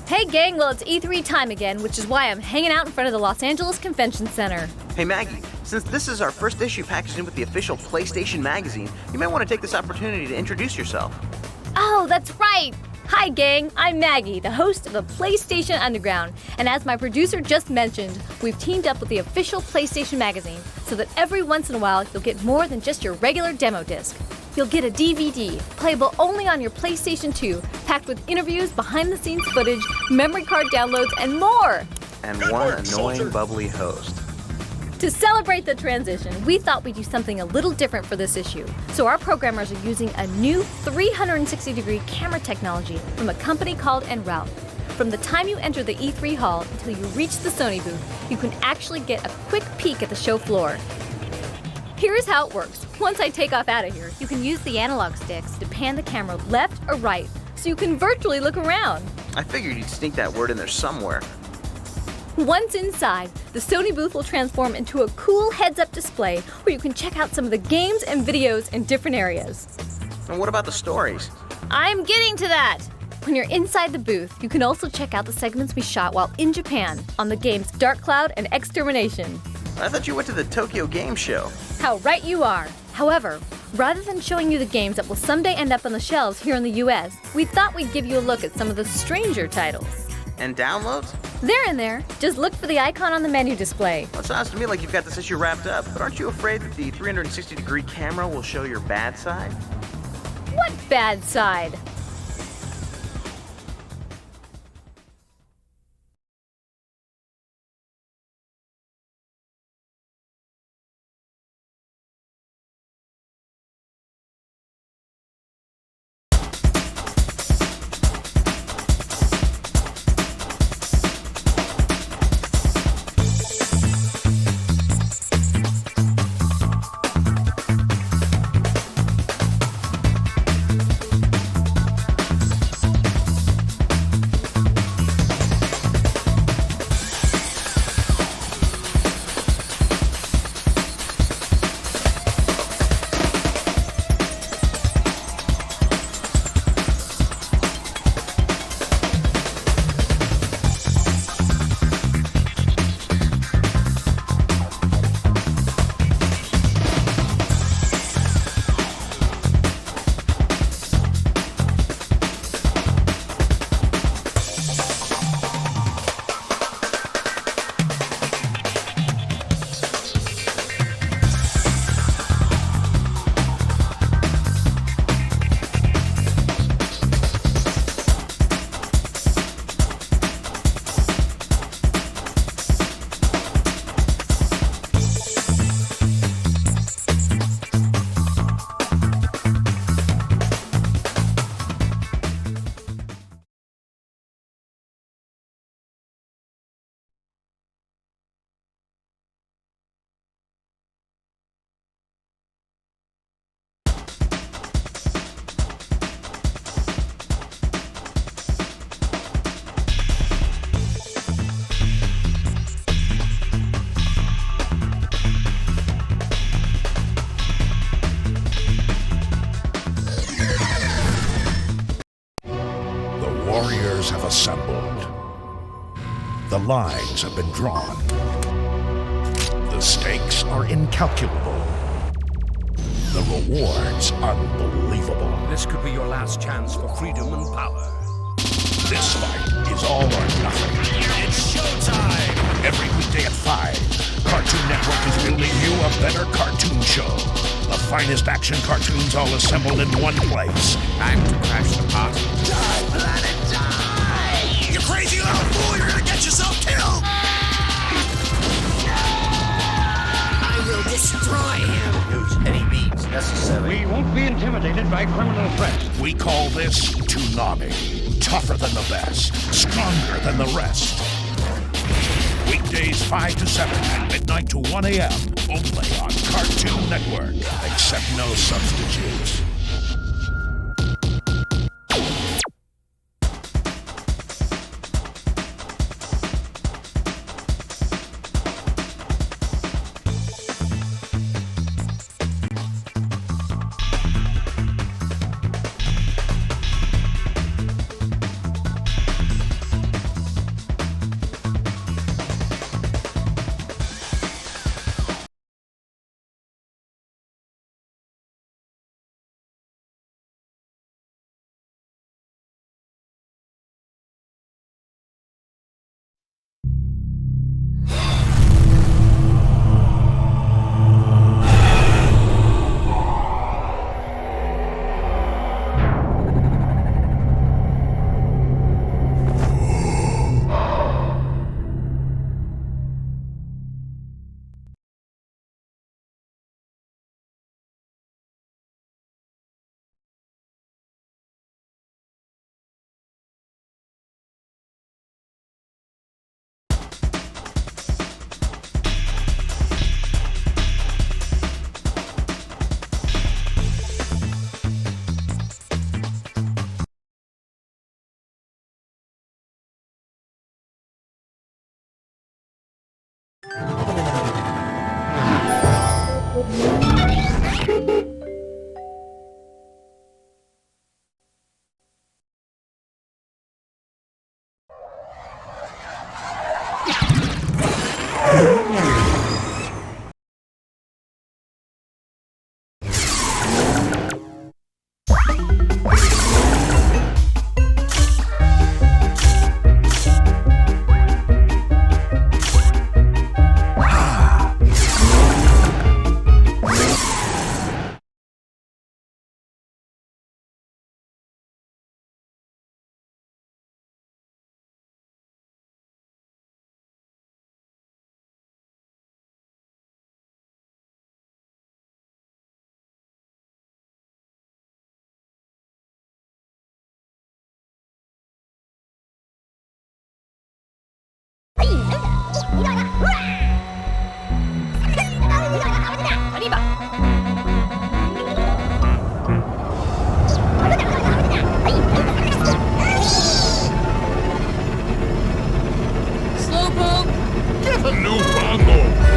Hey gang, well it's E3 time again, which is why I'm hanging out in front of the Los Angeles Convention Center. Hey Maggie, since this is our first issue packaged in with the official PlayStation magazine, you might want to take this opportunity to introduce yourself. Oh, that's right! Hi gang, I'm Maggie, the host of the PlayStation Underground, and as my producer just mentioned, we've teamed up with the official PlayStation magazine so that every once in a while you'll get more than just your regular demo disc. You'll get a DVD, playable only on your PlayStation 2, packed with interviews, behind-the-scenes footage, memory card downloads, and more! And one annoying, bubbly host. To celebrate the transition, we thought we'd do something a little different for this issue. So our programmers are using a new 360-degree camera technology from a company called En Route. From the time you enter the E3 hall until you reach the Sony booth, you can actually get a quick peek at the show floor. Here's how it works. Once I take off out of here, you can use the analog sticks to pan the camera left or right, so you can virtually look around. I figured you'd sneak that word in there somewhere. Once inside, the Sony booth will transform into a cool heads-up display where you can check out some of the games and videos in different areas. And what about the stories? I'm getting to that! When you're inside the booth, you can also check out the segments we shot while in Japan on the games Dark Cloud and Extermination. I thought you went to the Tokyo Game Show. How right you are! However, rather than showing you the games that will someday end up on the shelves here in the US, we thought we'd give you a look at some of the stranger titles. And downloads? They're in there. Just look for the icon on the menu display. Well, it sounds to me like you've got this issue wrapped up, but aren't you afraid that the 360-degree camera will show your bad side? What bad side? Have assembled. The lines have been drawn. The stakes are incalculable. The rewards unbelievable. This could be your last chance for freedom and power. This fight is all or nothing. It's showtime! Every weekday at 5, Cartoon Network is building you a better cartoon show. The finest action cartoons all assembled in one place. Time to crash the party. Die, planet, die! You crazy little fool! You're gonna get yourself killed! I will destroy him! Use any means necessary. We won't be intimidated by criminal threats. We call this Toonami. Tougher than the best. Stronger than the rest. Weekdays 5 to 7 and midnight to 1 a.m. Only on Cartoon Network. Accept no substitutes. Get a new bundle!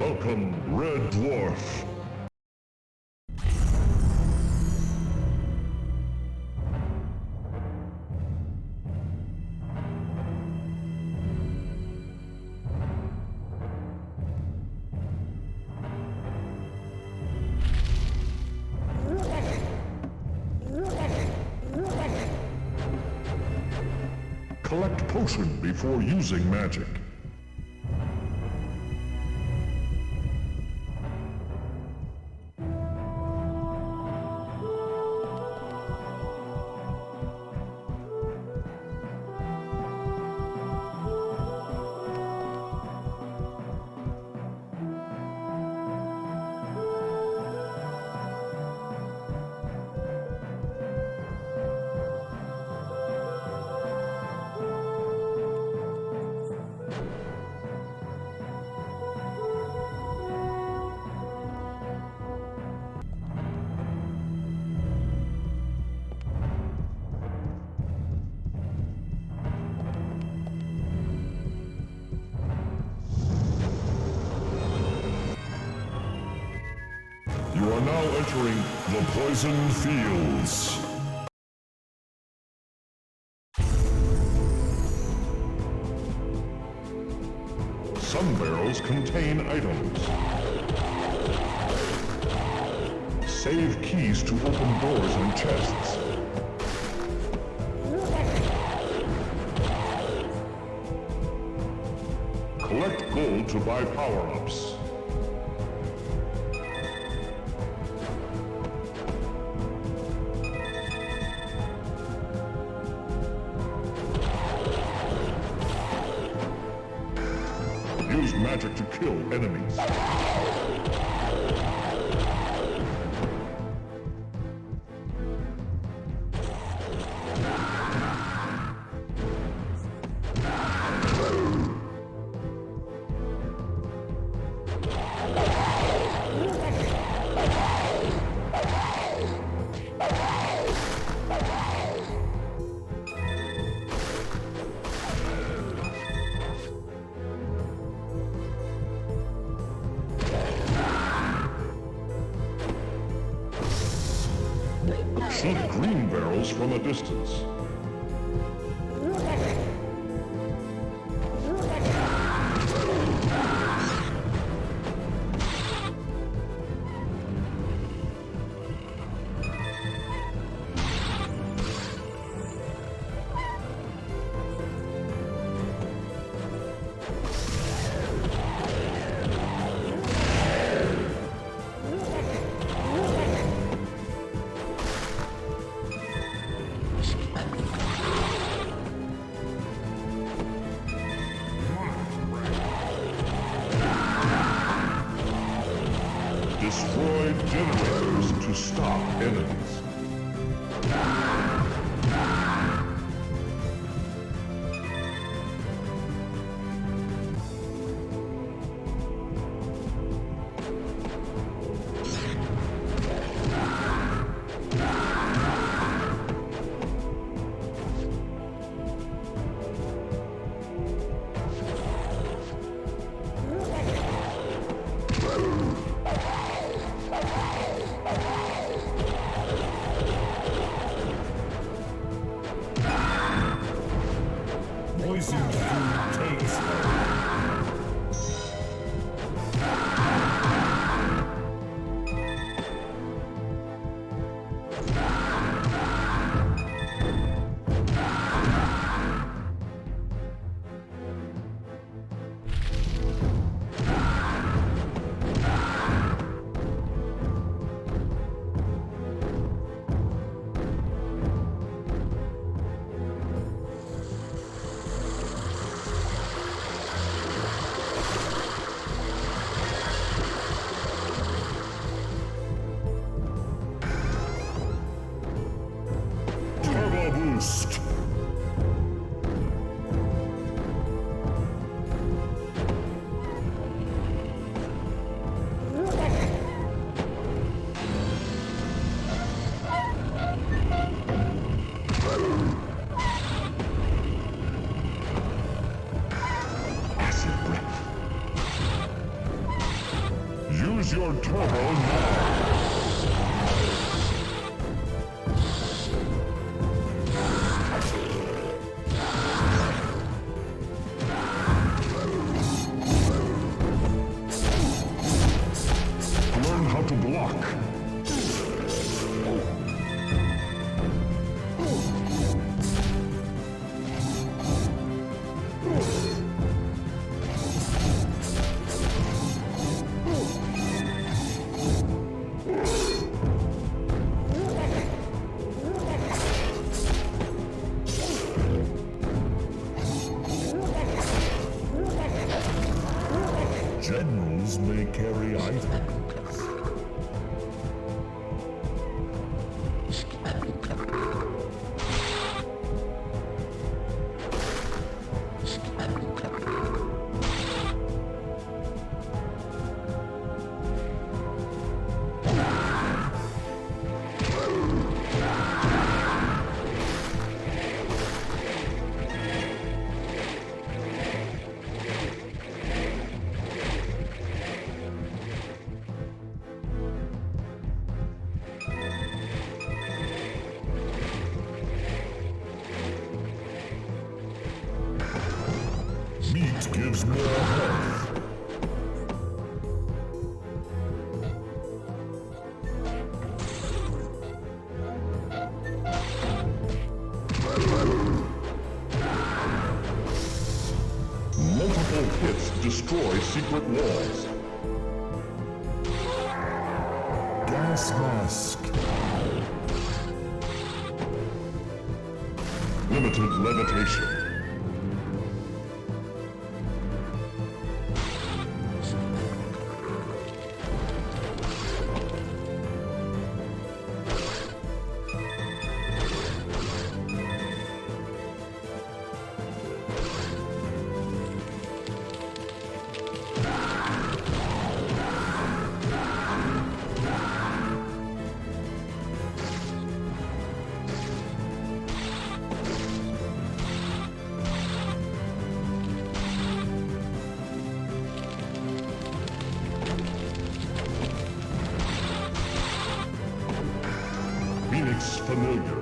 Welcome, Red Dwarf. Collect potion before using magic. You are now entering the Poisoned Fields. Some barrels contain items. Save keys to open doors and chests. Collect gold to buy power-ups. Use magic to kill enemies. Shoot green barrels from a distance. Destroy generators to stop enemies. Boost. Acid breath. Use your turbo now. Learn how to block. Generals may carry items. Meat gives more health. Multiple hits destroy secret walls. Gas mask. Limited levitation. Phoenix familiar.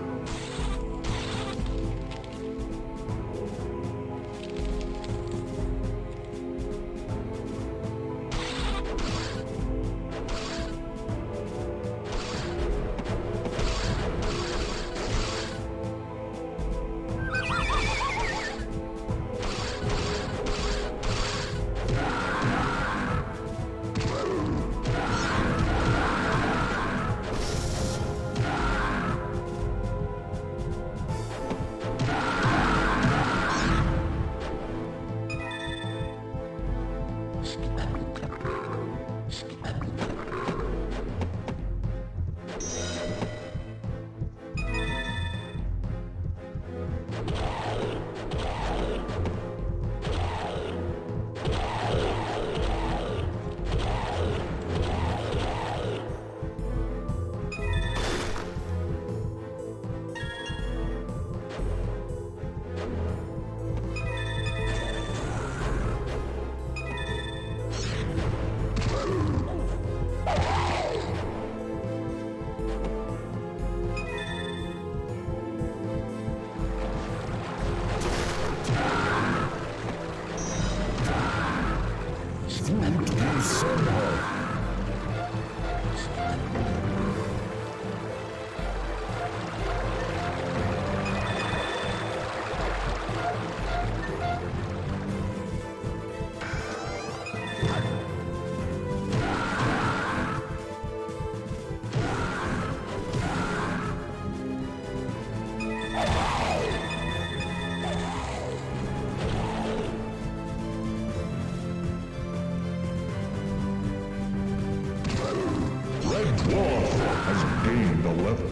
Red Dwarf has gained a level.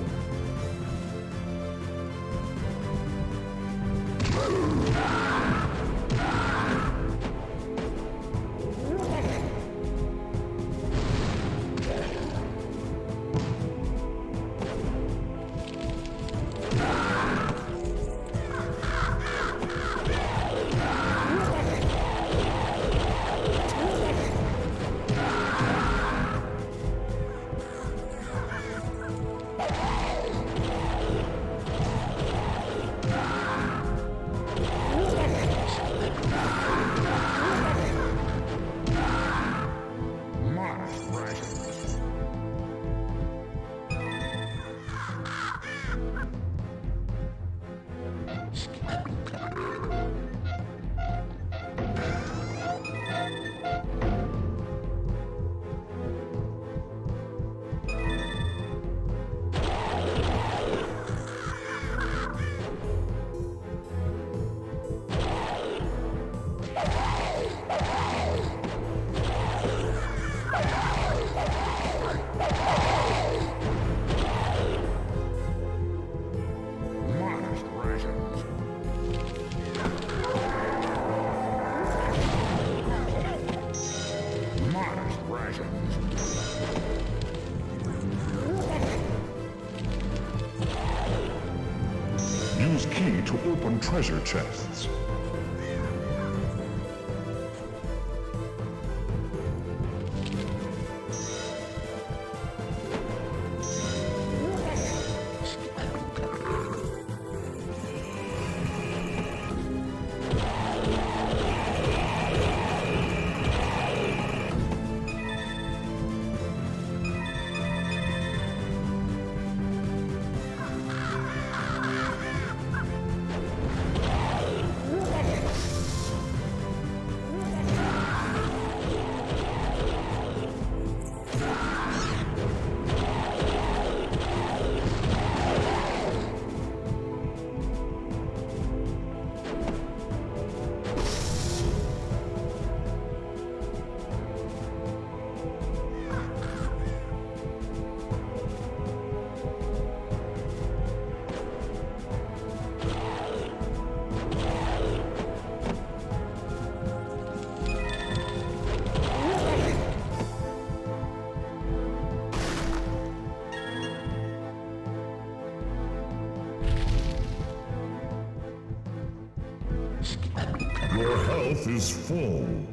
Use key to open treasure chests. Your health is full.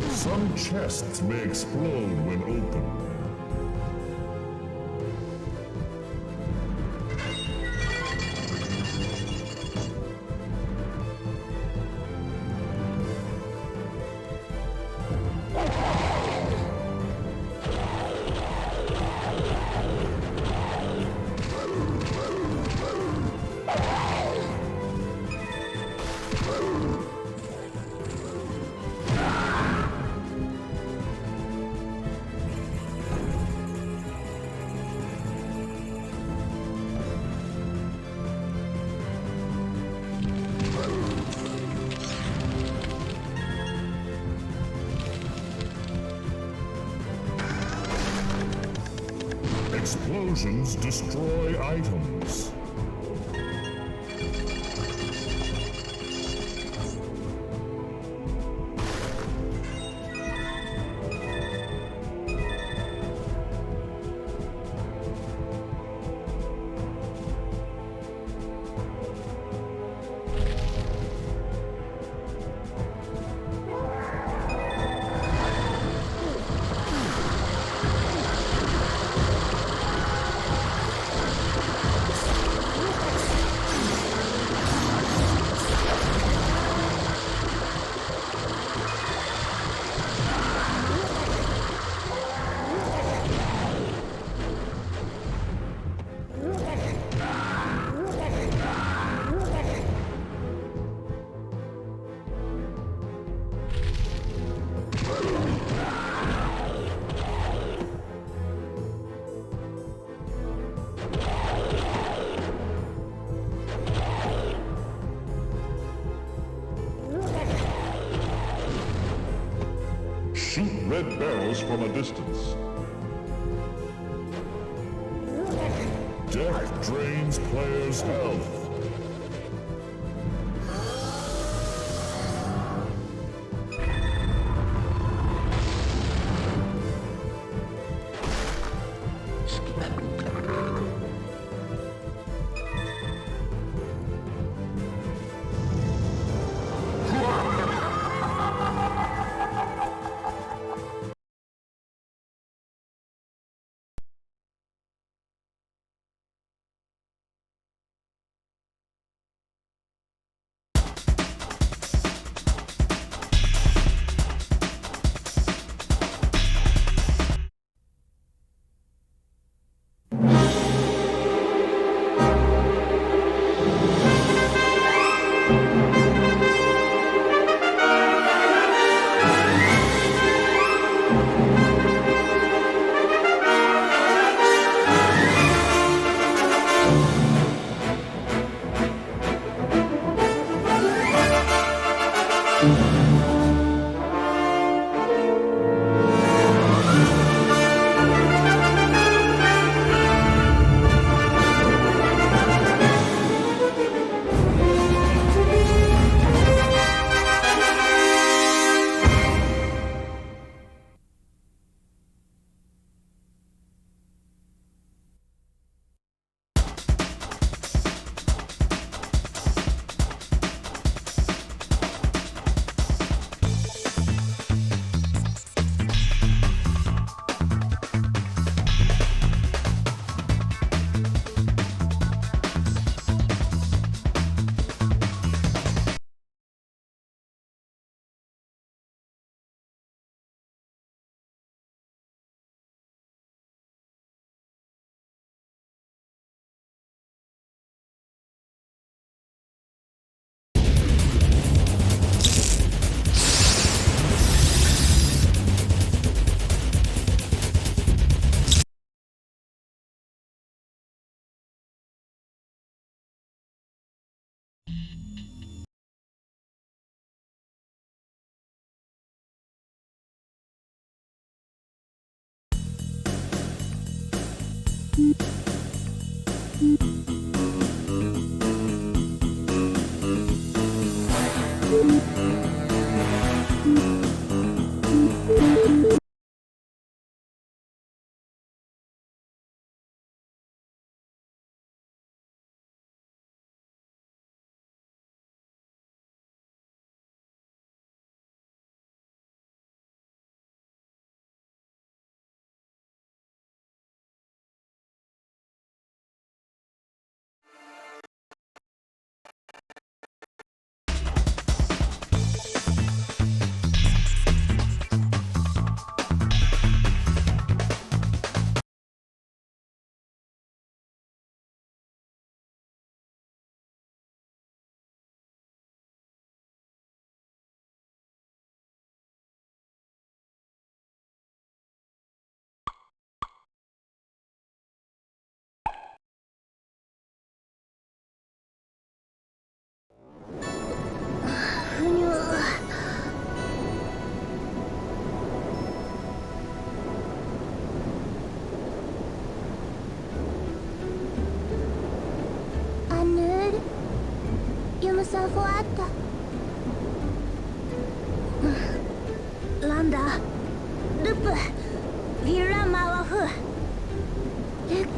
Some chests may explode when opened. Explosions destroy items. Shoot red barrels from a distance. Death drains players' health. さふわっとランダルプビルラマワフル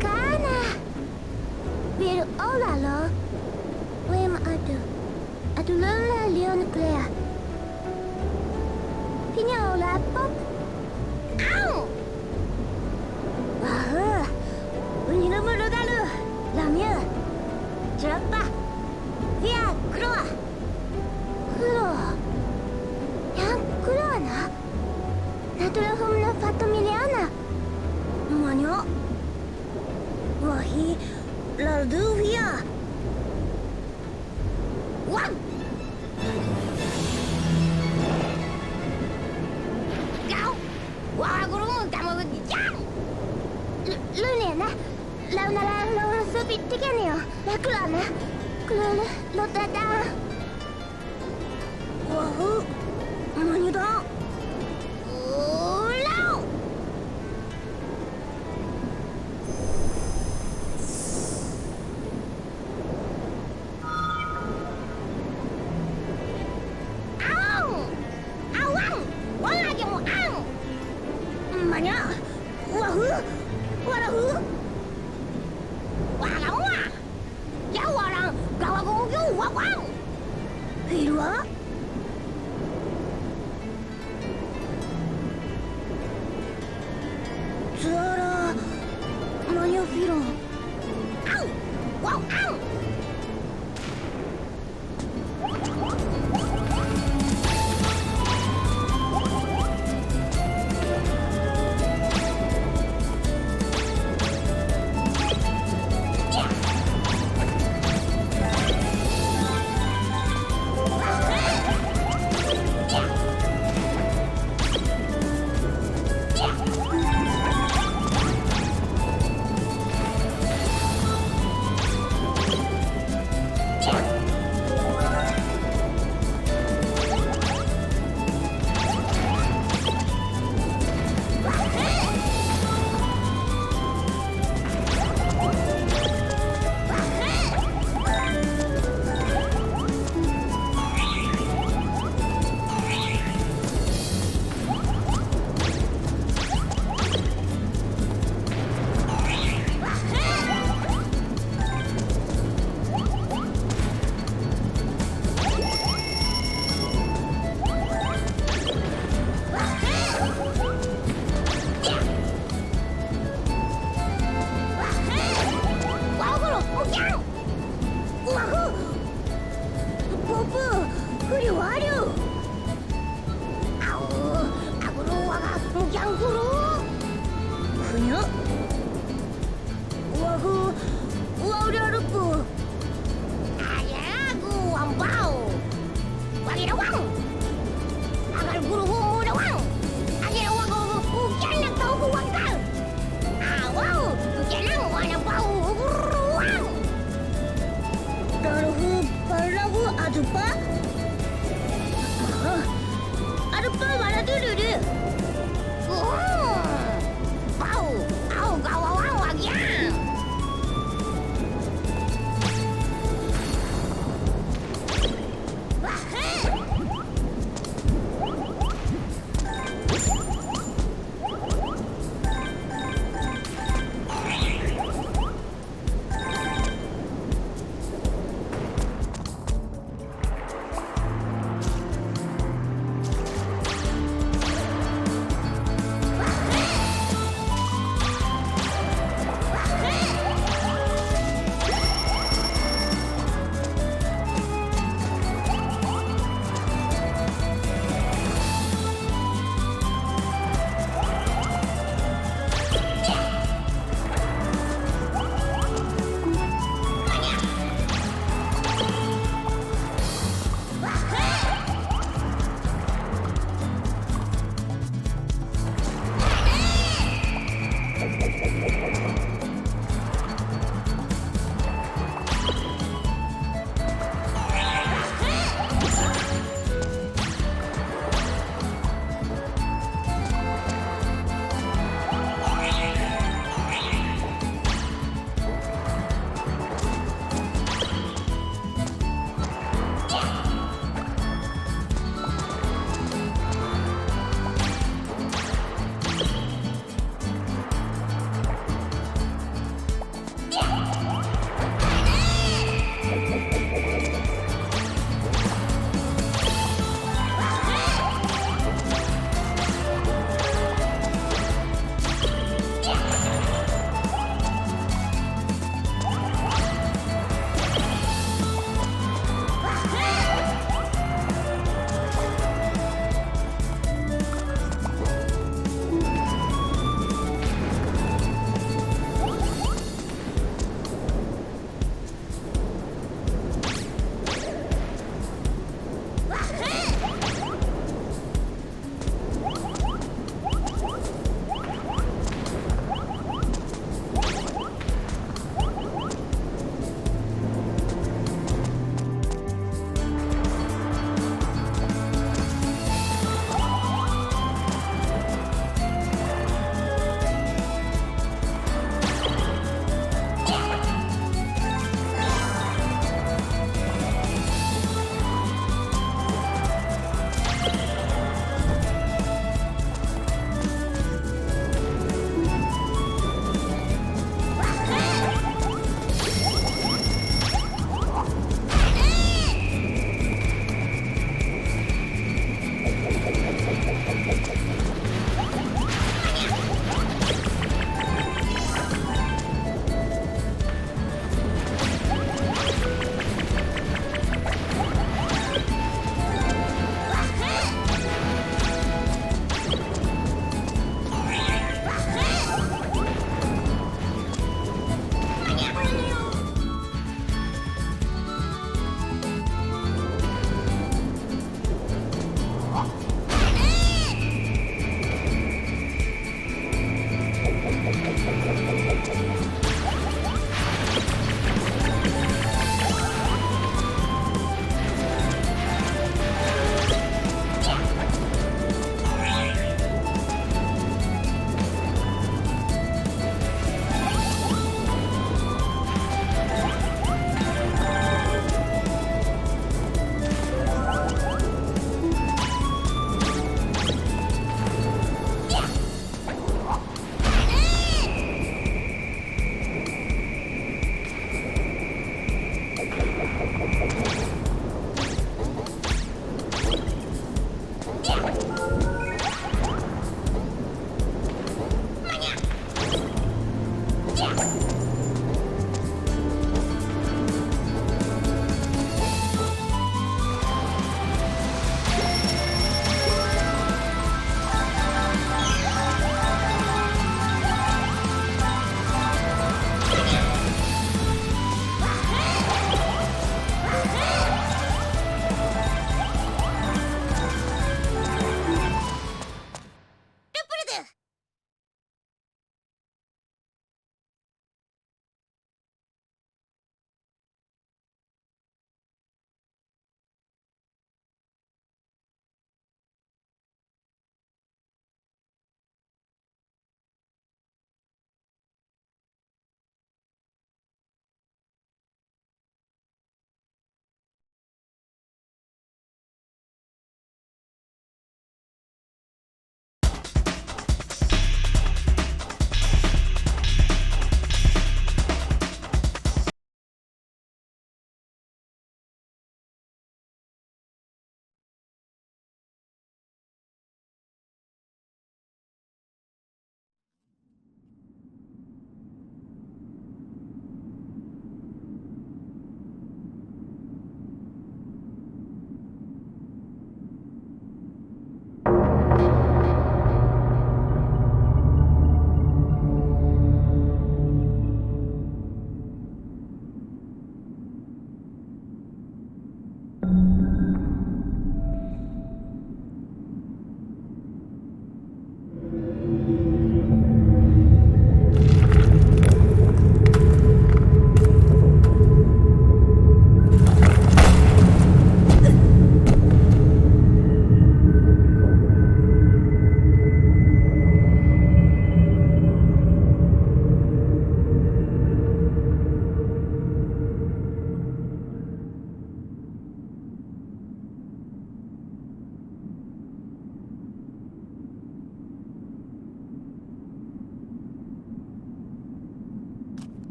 カーナビルオラロウェムアトルラリオヌクレアピニョラポッアウワフウニルムルダルラミューチュラッパフィアクロアクロヤンクロアナナトラフムナファトミリアナマニョワヒラルドゥフィアワンガオワーグルムダムヤンルネナラウナラロースピッティケニオラクラナクルロタダワフマニュダ Adupa? Adupa mana dulu dia? Wow, au gawang lagi. Wow!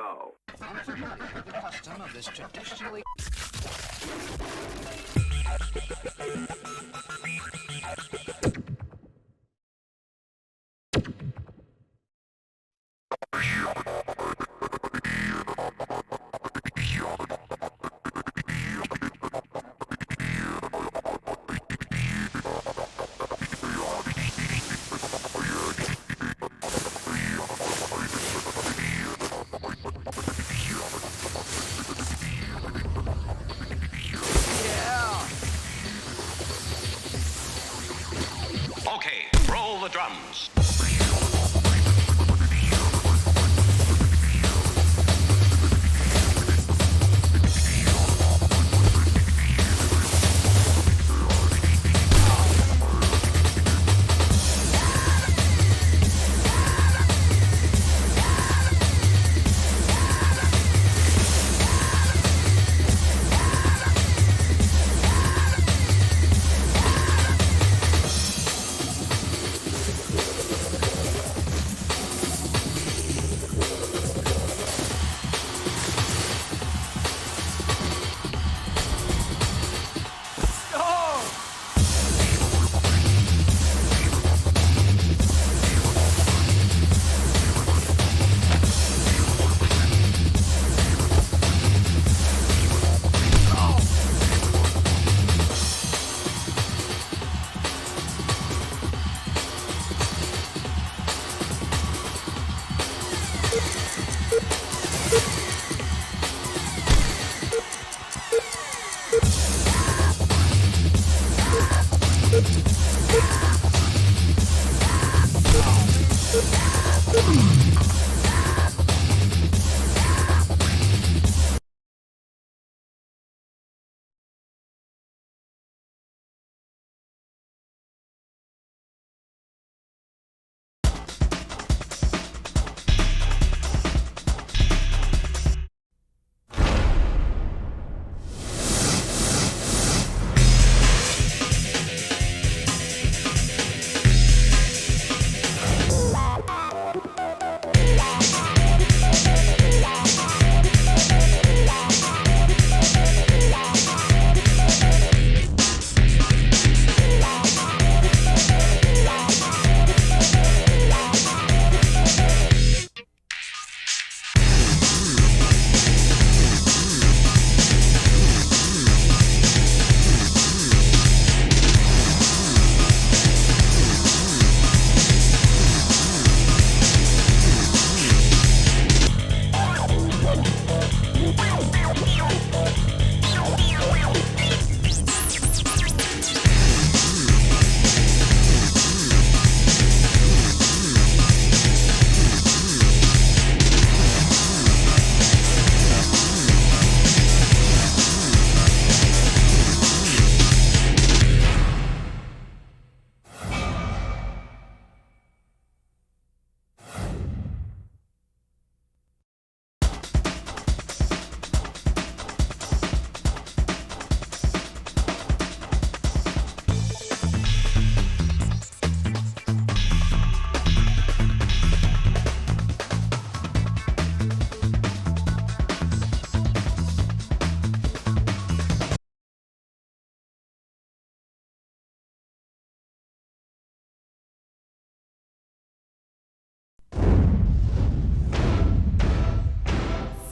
No. Unfamiliar with the custom of this traditionally... Okay, roll the drums.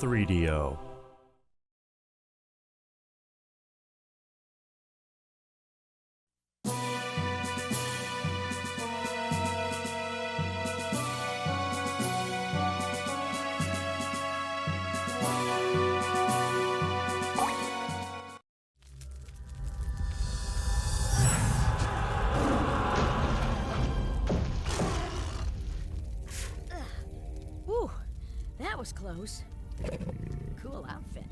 .3DO. Whew, that was close. Cool outfit.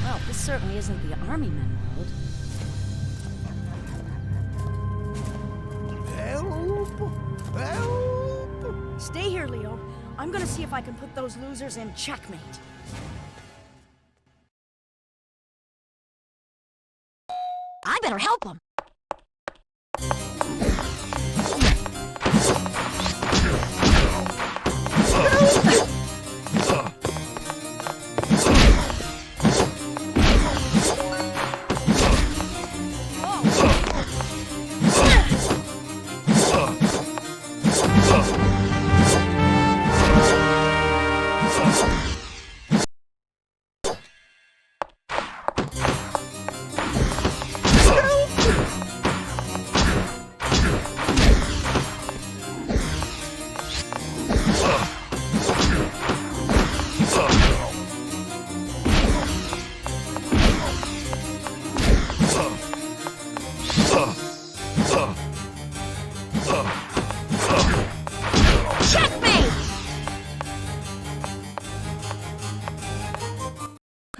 Well, this certainly isn't the army men world. Help! Help! Stay here, Leo. I'm gonna see if I can put those losers in checkmate. I better help them.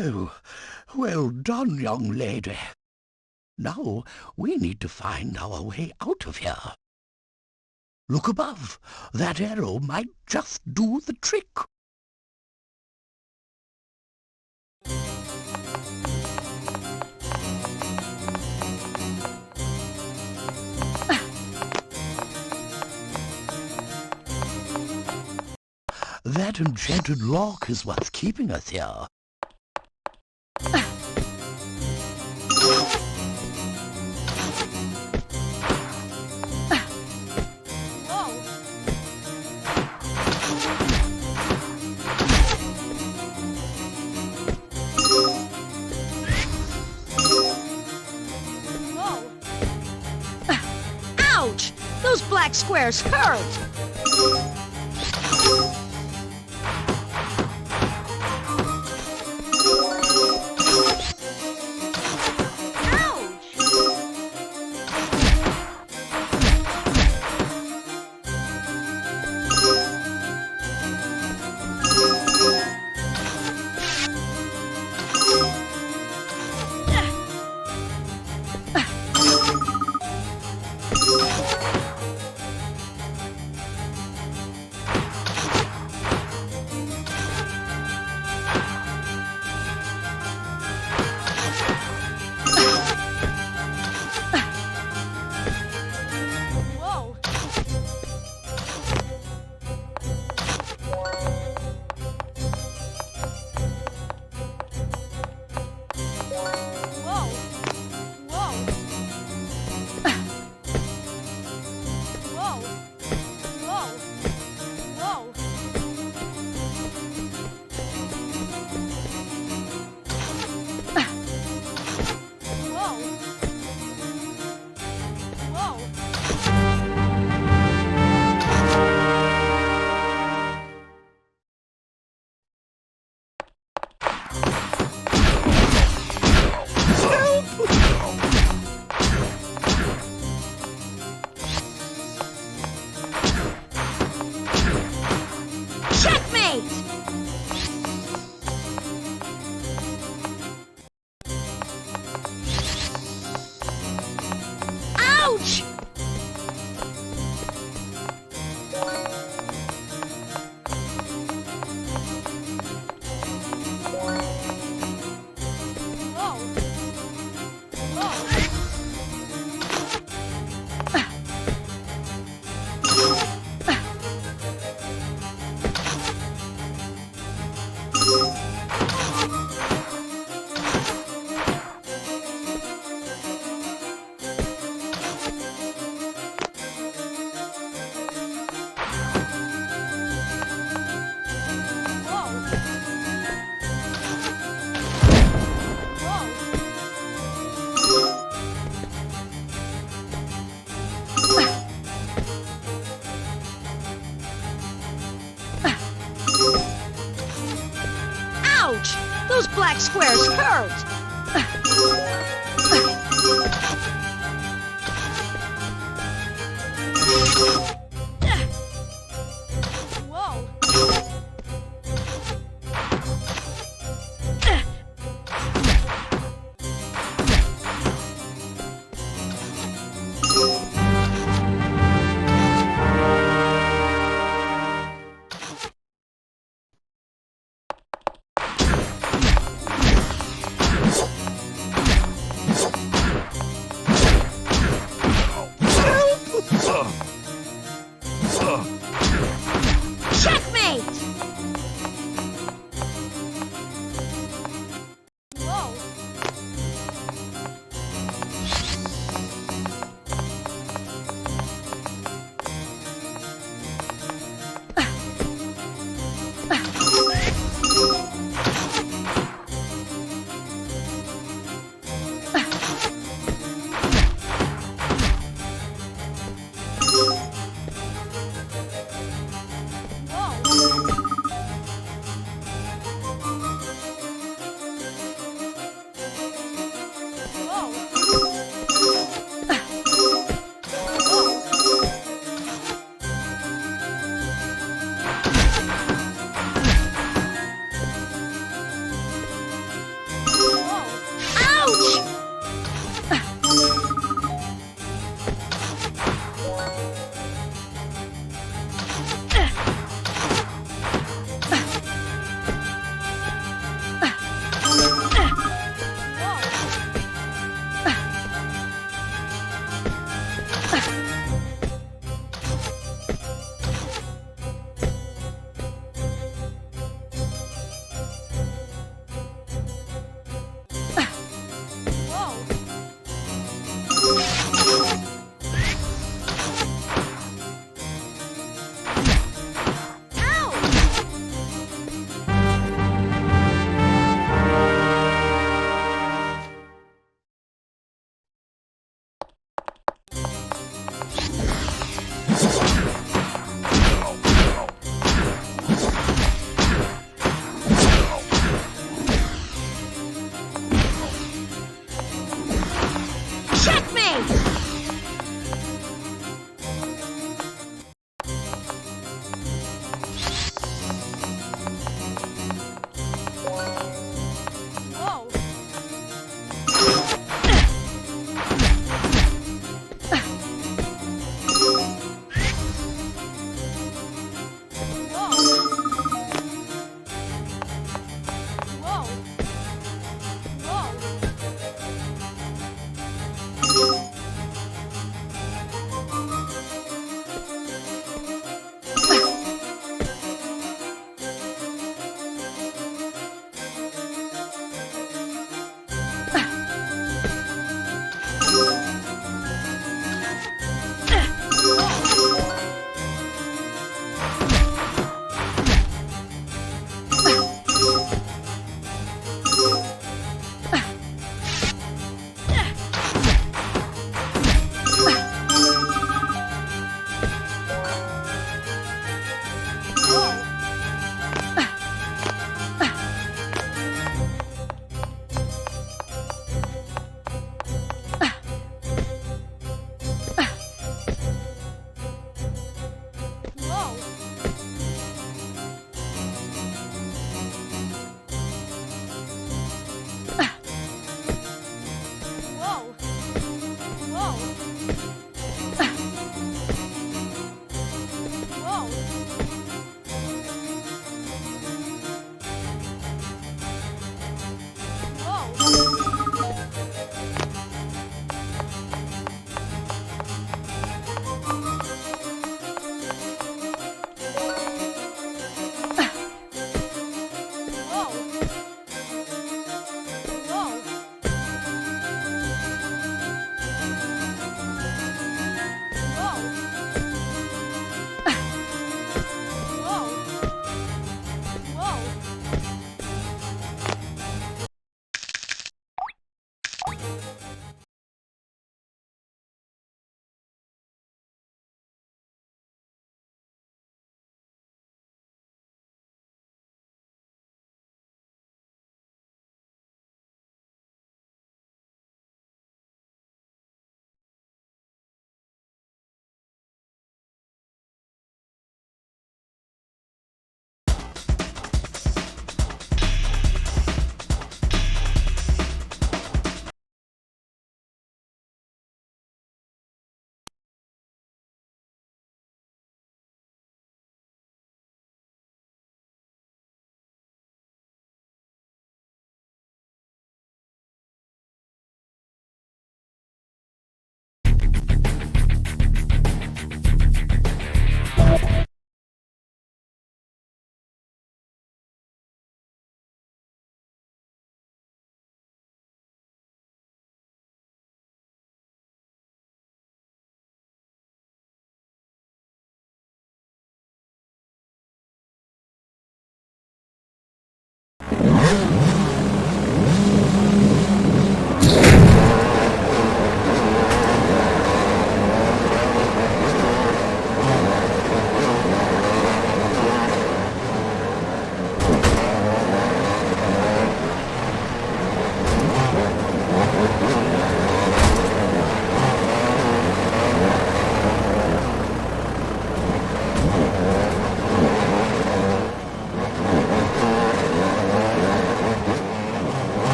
Oh, well done, young lady. Now we need to find our way out of here. Look above. That arrow might just do the trick. That enchanted lock is what's keeping us here. Ouch! Those black squares hurt! Those black squares hurt! Whoa!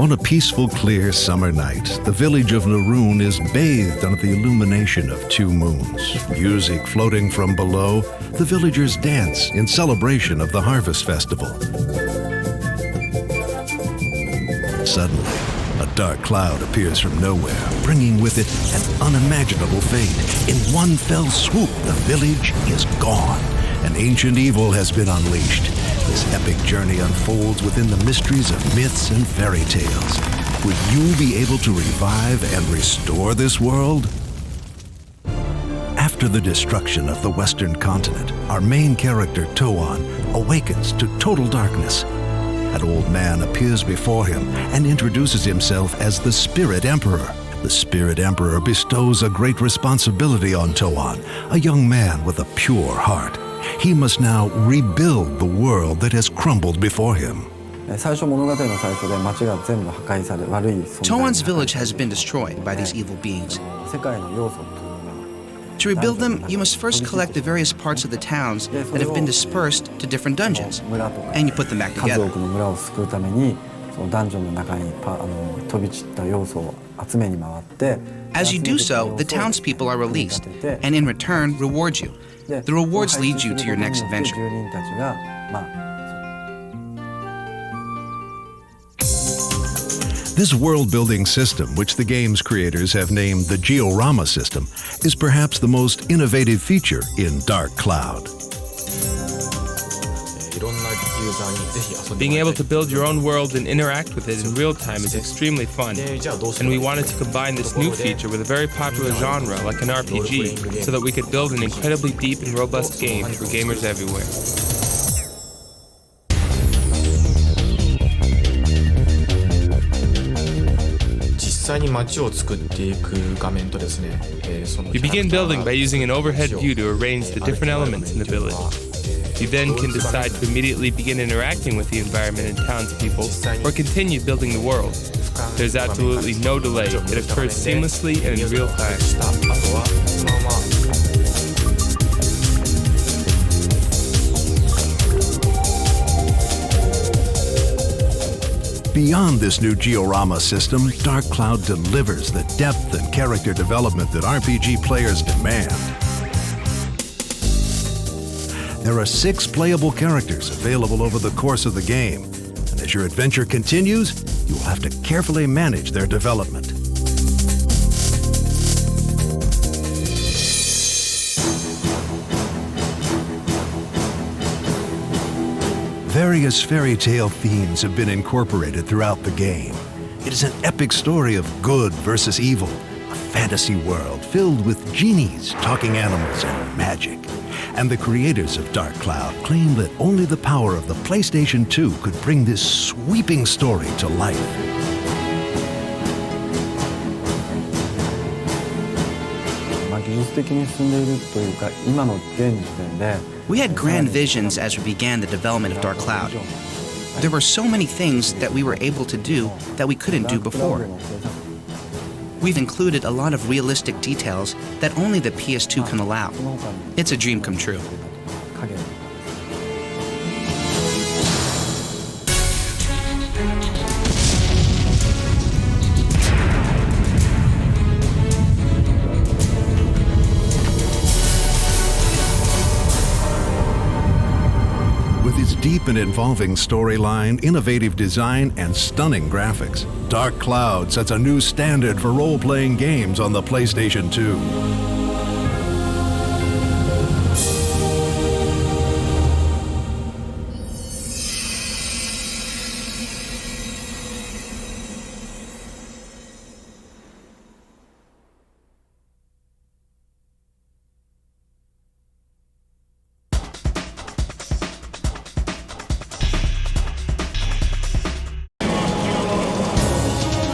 On a peaceful, clear summer night, the village of Naroon is bathed under the illumination of two moons. Music floating from below, the villagers dance in celebration of the harvest festival. Suddenly, a dark cloud appears from nowhere, bringing with it an unimaginable fate. In one fell swoop, the village is gone. An ancient evil has been unleashed. This epic journey unfolds within the mysteries of myths and fairy tales. Would you be able to revive and restore this world? After the destruction of the Western continent, our main character, Toan, awakens to total darkness. An old man appears before him and introduces himself as the Spirit Emperor. The Spirit Emperor bestows a great responsibility on Toan, a young man with a pure heart. He must now rebuild the world that has crumbled before him. Toan's village has been destroyed by these evil beings. To rebuild them, you must first collect the various parts of the towns that have been dispersed to different dungeons, and you put them back together. As you do so, the townspeople are released, and in return, reward you. The rewards lead you to your next adventure. This world-building system, which the game's creators have named the Georama system, is perhaps the most innovative feature in Dark Cloud. Being able to build your own world and interact with it in real time is extremely fun, and we wanted to combine this new feature with a very popular genre like an RPG so that we could build an incredibly deep and robust game for gamers everywhere. You begin building by using an overhead view to arrange the different elements in the village. You then can decide to immediately begin interacting with the environment and townspeople, or continue building the world. There's absolutely no delay. It occurs seamlessly and in real time. Beyond this new Georama system, Dark Cloud delivers the depth and character development that RPG players demand. There are 6 playable characters available over the course of the game, and as your adventure continues, you will have to carefully manage their development. Various fairy tale themes have been incorporated throughout the game. It is an epic story of good versus evil, a fantasy world filled with genies, talking animals, and magic. And the creators of Dark Cloud claim that only the power of the PlayStation 2 could bring this sweeping story to life. We had grand visions as we began the development of Dark Cloud. There were so many things that we were able to do that we couldn't do before. We've included a lot of realistic details that only the PS2 can allow. It's a dream come true. With its deep and involving storyline, innovative design, and stunning graphics, Dark Cloud sets a new standard for role-playing games on the PlayStation 2.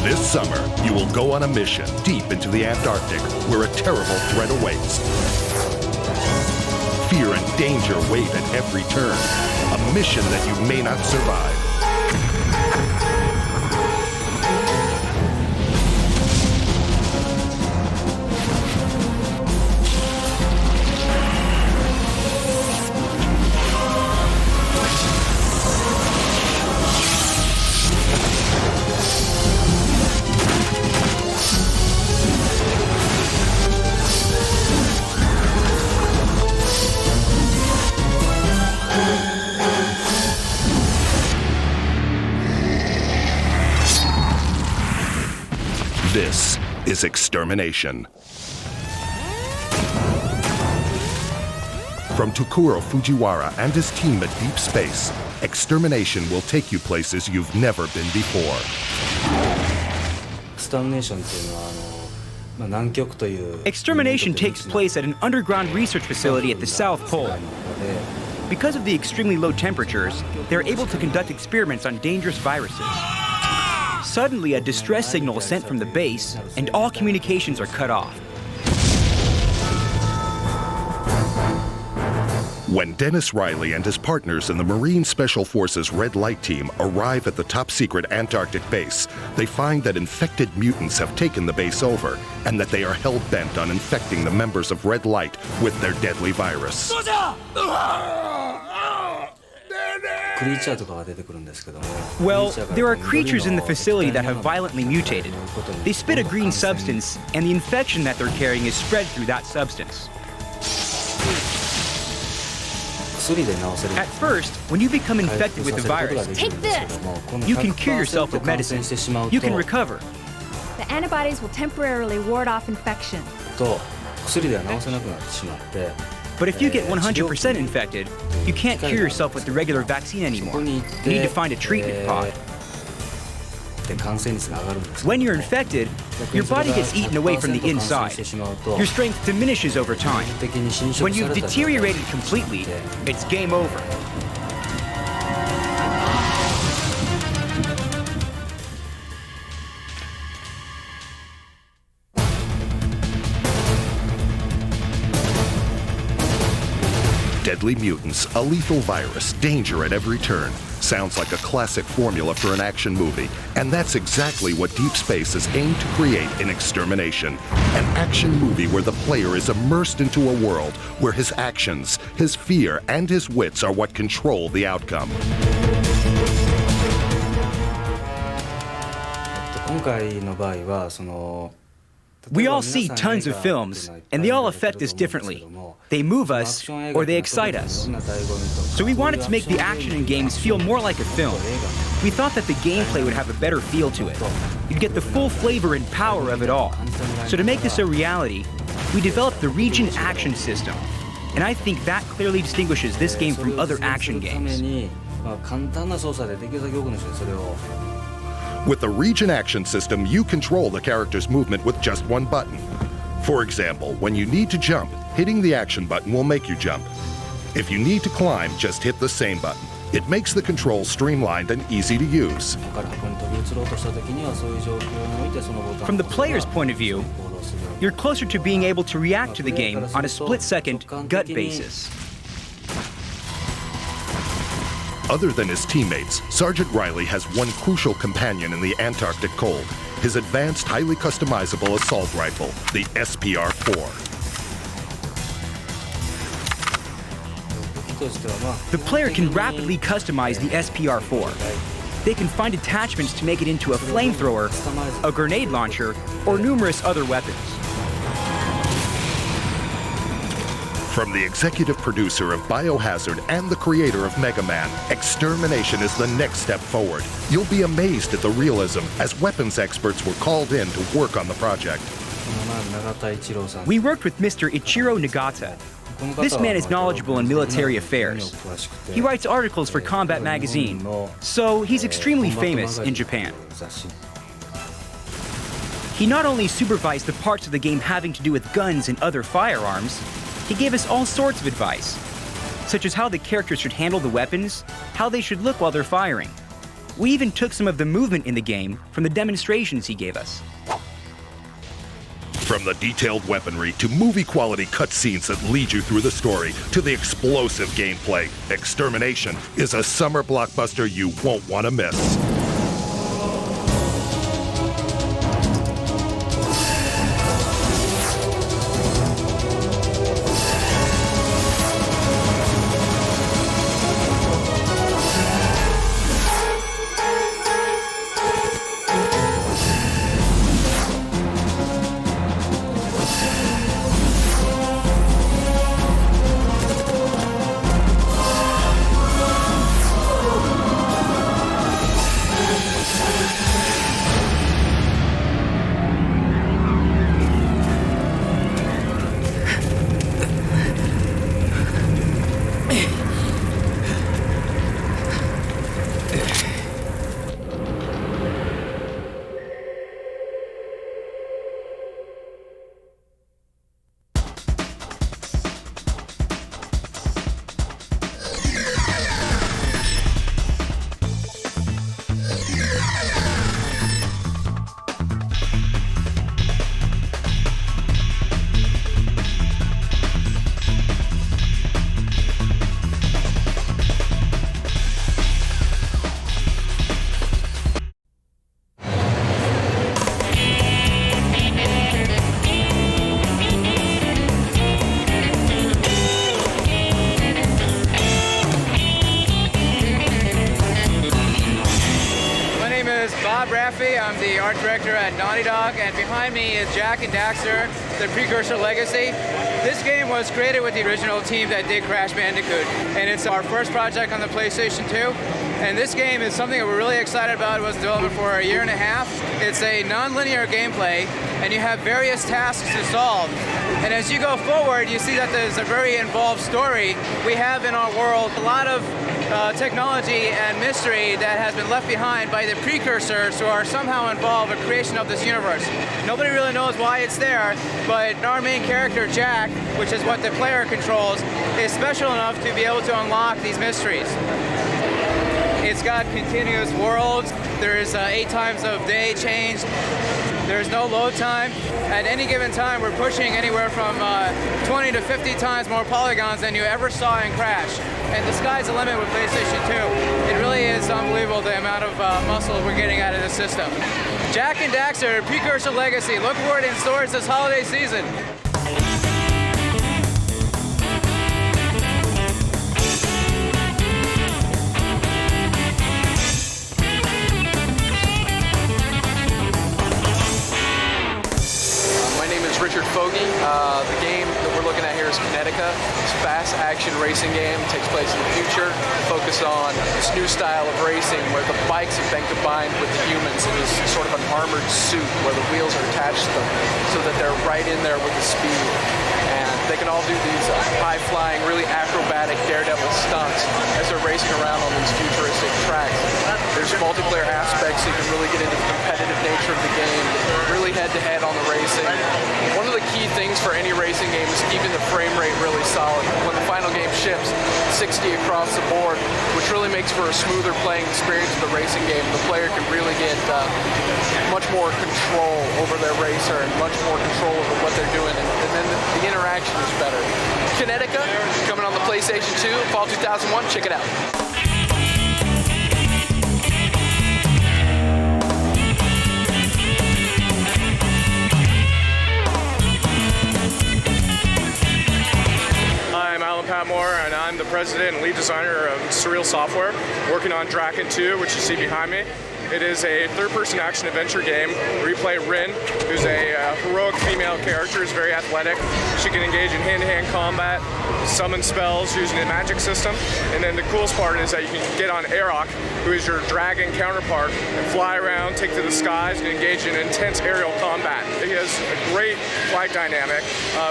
This summer, you will go on a mission deep into the Antarctic where a terrible threat awaits. Fear and danger wait at every turn. A mission that you may not survive. This is Extermination. From Tokuro Fujiwara and his team at Deep Space, Extermination will take you places you've never been before. Extermination takes place at an underground research facility at the South Pole. Because of the extremely low temperatures, they're able to conduct experiments on dangerous viruses. Suddenly, a distress signal is sent from the base, and all communications are cut off. When Dennis Riley and his partners in the Marine Special Forces Red Light Team arrive at the top-secret Antarctic base, they find that infected mutants have taken the base over, and that they are hell-bent on infecting the members of Red Light with their deadly virus. Well, there are creatures in the facility that have violently mutated. They spit a green substance, and the infection that they're carrying is spread through that substance. At first, when you become infected with the virus, Take this! you can cure yourself with medicine. You can recover. The antibodies will temporarily ward off infection. But if you get 100% infected, you can't cure yourself with the regular vaccine anymore. You need to find a treatment pod. When you're infected, your body gets eaten away from the inside. Your strength diminishes over time. When you've deteriorated completely, it's game over. Deadly mutants, a lethal virus, danger at every turn. Sounds like a classic formula for an action movie, and that's exactly what Deep Space has aimed to create in Extermination. An action movie where the player is immersed into a world where his actions, his fear, and his wits are what control the outcome. We all see tons of films, and they all affect us differently. They move us, or they excite us. So we wanted to make the action in games feel more like a film. We thought that the gameplay would have a better feel to it. You'd get the full flavor and power of it all. So to make this a reality, we developed the Region Action System. And I think that clearly distinguishes this game from other action games. With the Region Action System, you control the character's movement with just one button. For example, when you need to jump, hitting the action button will make you jump. If you need to climb, just hit the same button. It makes the controls streamlined and easy to use. From the player's point of view, you're closer to being able to react to the game on a split-second, gut basis. Other than his teammates, Sergeant Riley has one crucial companion in the Antarctic cold, his advanced, highly customizable assault rifle, the SPR-4. The player can rapidly customize the SPR-4. They can find attachments to make it into a flamethrower, a grenade launcher, or numerous other weapons. From the executive producer of Biohazard and the creator of Mega Man, Extermination is the next step forward. You'll be amazed at the realism as weapons experts were called in to work on the project. We worked with Mr. Ichiro Nagata. This man is knowledgeable in military affairs. He writes articles for Combat Magazine, so he's extremely famous in Japan. He not only supervised the parts of the game having to do with guns and other firearms, he gave us all sorts of advice, such as how the characters should handle the weapons, how they should look while they're firing. We even took some of the movement in the game from the demonstrations he gave us. From the detailed weaponry to movie-quality cutscenes that lead you through the story to the explosive gameplay, Extermination is a summer blockbuster you won't want to miss. Bob Raffi. I'm the art director at Naughty Dog, and behind me is Jack and Daxter, the precursor Legacy. This game was created with the original team that did Crash Bandicoot, and it's our first project on the PlayStation 2. And this game is something that we're really excited about. It was developed for a year and a half. It's a non-linear gameplay, and you have various tasks to solve. And as you go forward, you see that there's a very involved story. We have in our world a lot of technology and mystery that has been left behind by the precursors who are somehow involved in the creation of this universe. Nobody really knows why it's there, but our main character, Jack, which is what the player controls, is special enough to be able to unlock these mysteries. It's got continuous worlds. There's 8 times of day change. There's no load time. At any given time, we're pushing anywhere from 20 to 50 times more polygons than you ever saw in Crash. And the sky's the limit with PlayStation 2. It really is unbelievable the amount of muscle we're getting out of the system. Jack and Daxter, Precursor Legacy. Look for it in stores this holiday season. Richard Fogey. The game that we're looking at here is Kinetica. It's a fast action racing game. It takes place in the future. Focus on this new style of racing where the bikes have been combined with the humans in this sort of an armored suit where the wheels are attached to them so that they're right in there with the speed. And they can all do these high-flying, really acrobatic daredevil stunts as they're racing around on these futuristic tracks. There's multiplayer aspects so you can really get into the competitive nature of the game, really head-to-head on the racing. One of the key things for any racing game is keeping the frame rate really solid. When the final game ships, 60 across the board, which really makes for a smoother playing experience of the racing game. The player can really get much more control over their racer and much more control over what they're doing, and then the interaction is better. Kinetica, coming on the PlayStation 2, fall 2001, check it out. I'm Alan Patmore, and I'm the president and lead designer of Surreal Software, working on Drakan II, which you see behind me. It is a third-person action-adventure game where you play Rin, who's a heroic female character, who's very athletic. She can engage in hand-to-hand combat, summon spells using the magic system, and then the coolest part is that you can get on Aerok, who is your dragon counterpart, and fly around, take to the skies, and engage in intense aerial combat. He has a great flight dynamic.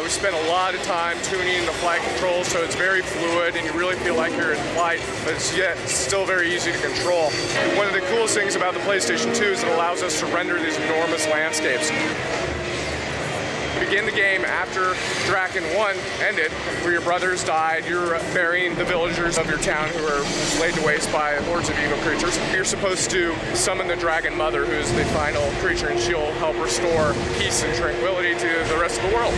We spent a lot of time tuning the flight controls, so it's very fluid, and you really feel like you're in flight, but it's yet still very easy to control. One of the coolest things about the PlayStation 2 is it allows us to render these enormous landscapes. Begin the game after Drakan 1 ended, where your brothers died. You're burying the villagers of your town who are laid to waste by hordes of evil creatures. You're supposed to summon the Dragon Mother, who is the final creature, and she'll help restore peace and tranquility to the rest of the world.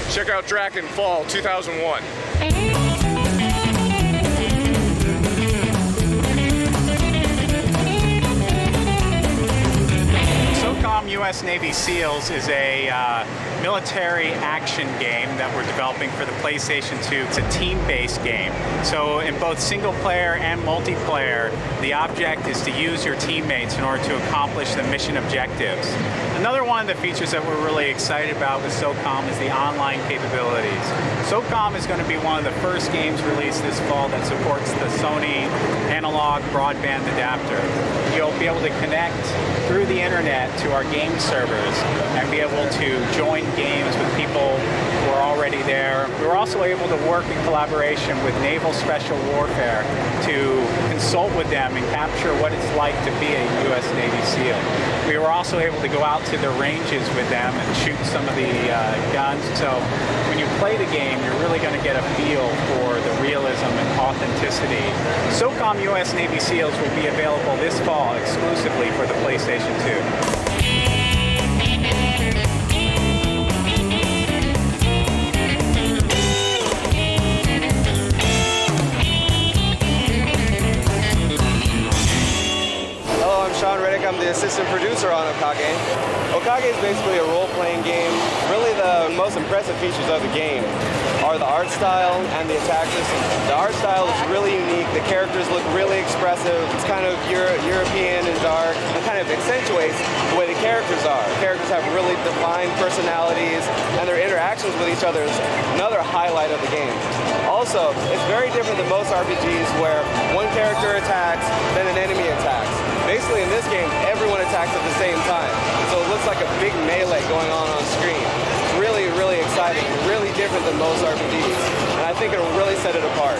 Check out Drakan Fall 2001. SOCOM U.S. Navy SEALs is a military action game that we're developing for the PlayStation 2. It's a team-based game. So in both single player and multiplayer, the object is to use your teammates in order to accomplish the mission objectives. Another one of the features that we're really excited about with SOCOM is the online capabilities. SOCOM is going to be one of the first games released this fall that supports the Sony analog broadband adapter. You'll be able to connect through the internet to our game servers and be able to join games with people who are already there. We were also able to work in collaboration with Naval Special Warfare to consult with them and capture what it's like to be a U.S. Navy SEAL. We were also able to go out to the ranges with them and shoot some of the guns. So when you play the game, you're really going to get a feel for the realism and authenticity. SOCOM U.S. Navy SEALs will be available this fall exclusively for the PlayStation 2. I'm the assistant producer on Pkage. Pkage is basically a role-playing game. Really the most impressive features of the game are the art style and the attack system. The art style is really unique. The characters look really expressive. It's kind of European and dark. It kind of accentuates the way the characters are. Characters have really defined personalities, and their interactions with each other is another highlight of the game. Also, it's very different than most RPGs where one character attacks, then an enemy attacks. Basically, in this game, everyone attacks at the same time. So it looks like a big melee going on screen. It's really, really exciting, really different than most RPGs, and I think it'll really set it apart.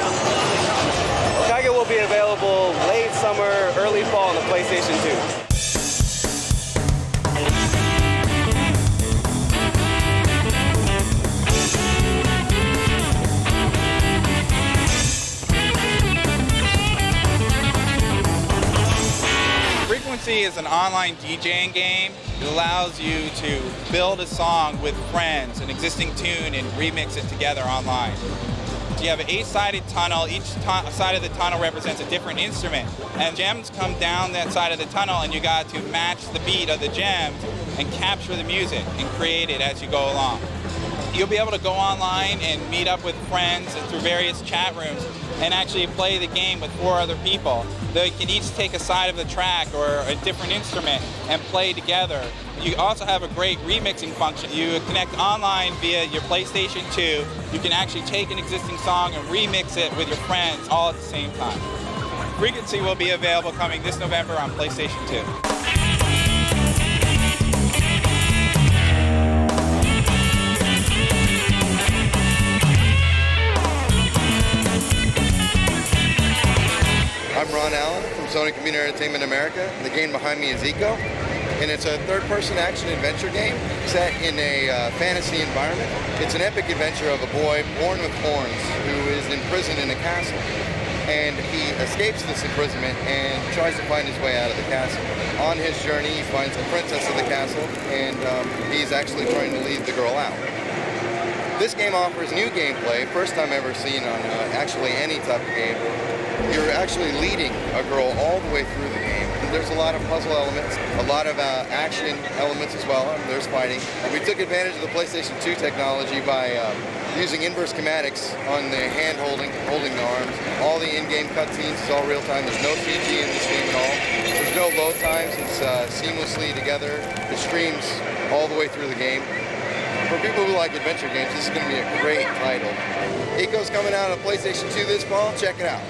Pkage will be available late summer, early fall on the PlayStation 2. Frequency is an online DJing game. It allows you to build a song with friends, an existing tune, and remix it together online. You have an 8-sided tunnel. Each side of the tunnel represents a different instrument. And gems come down that side of the tunnel, and you got to match the beat of the gems and capture the music and create it as you go along. You'll be able to go online and meet up with friends and through various chat rooms and actually play the game with 4 other people. They can each take a side of the track or a different instrument and play together. You also have a great remixing function. You connect online via your PlayStation 2. You can actually take an existing song and remix it with your friends all at the same time. Frequency will be available coming this November on PlayStation 2. I'm Ron Allen from Sony Computer Entertainment America. The game behind me is ICO, and it's a third-person action-adventure game set in a fantasy environment. It's an epic adventure of a boy born with horns who is imprisoned in a castle, and he escapes this imprisonment and tries to find his way out of the castle. On his journey, he finds the princess of the castle, and he's actually trying to lead the girl out. This game offers new gameplay, first time ever seen on actually any type of game. You're actually leading a girl all the way through the game. There's a lot of puzzle elements, a lot of action elements as well. There's fighting. We took advantage of the PlayStation 2 technology by using inverse schematics on the hand holding the arms. All the in-game cutscenes is all real time. There's no CG in this game at all. There's no load times. It's seamlessly together. It streams all the way through the game. For people who like adventure games, this is going to be a great title. ICO's coming out on PlayStation 2 this fall. Check it out.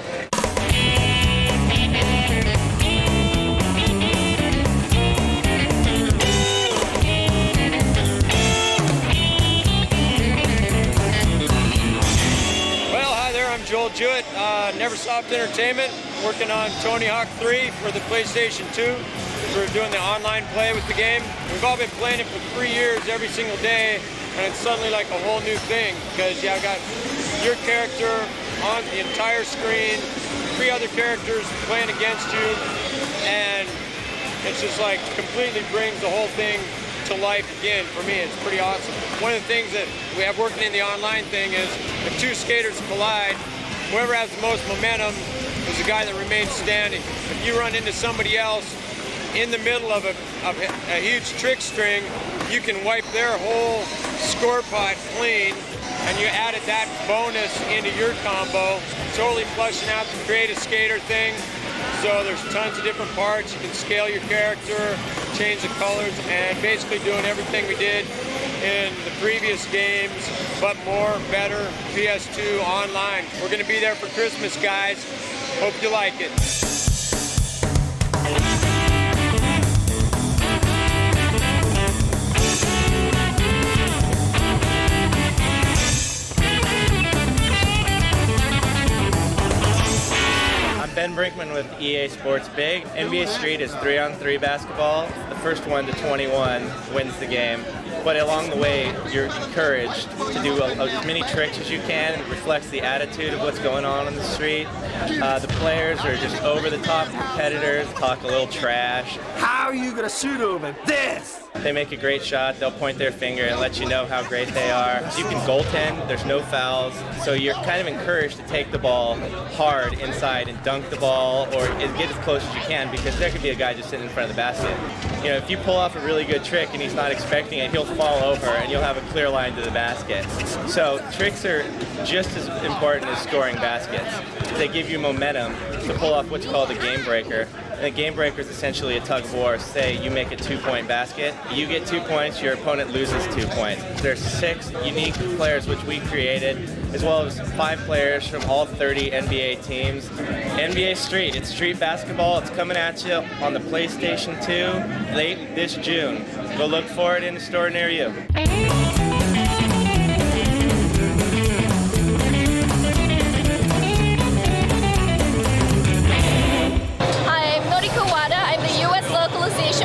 Joel Jewett, Neversoft Entertainment, working on Tony Hawk 3 for the PlayStation 2. We're doing the online play with the game. We've all been playing it for 3 years every single day, and it's suddenly like a whole new thing because you got your character on the entire screen, 3 other characters playing against you, and it's just like completely brings the whole thing to life again. For me, it's pretty awesome. One of the things that we have working in the online thing is if 2 skaters collide, whoever has the most momentum is the guy that remains standing. If you run into somebody else in the middle of a huge trick string, you can wipe their whole score pot clean, and you added that bonus into your combo, totally flushing out the create a skater thing. So there's tons of different parts. You can scale your character, change the colors, and basically doing everything we did in the previous games, but more, better, PS2 online. We're going to be there for Christmas, guys. Hope you like it. Ben Brinkman with EA Sports Big. NBA Street is 3-on-3 basketball. The first 1 to 21 wins the game. But along the way, you're encouraged to do as many tricks as you can. It reflects the attitude of what's going on the street. The players are just over-the-top competitors, talk a little trash. How are you gonna shoot over this? They make a great shot, they'll point their finger and let you know how great they are. You can goaltend, there's no fouls, so you're kind of encouraged to take the ball hard inside and dunk the ball or get as close as you can because there could be a guy just sitting in front of the basket. You know, if you pull off a really good trick and he's not expecting it, he'll fall over and you'll have a clear line to the basket. So tricks are just as important as scoring baskets. They give you momentum to pull off what's called a game breaker. And a game breaker is essentially a tug of war. Say you make a 2-point basket, you get 2 points, your opponent loses 2 points. There's 6 unique players which we created, as well as 5 players from all 30 NBA teams. NBA Street, it's street basketball. It's coming at you on the PlayStation 2 late this June. Go look for it in a store near you.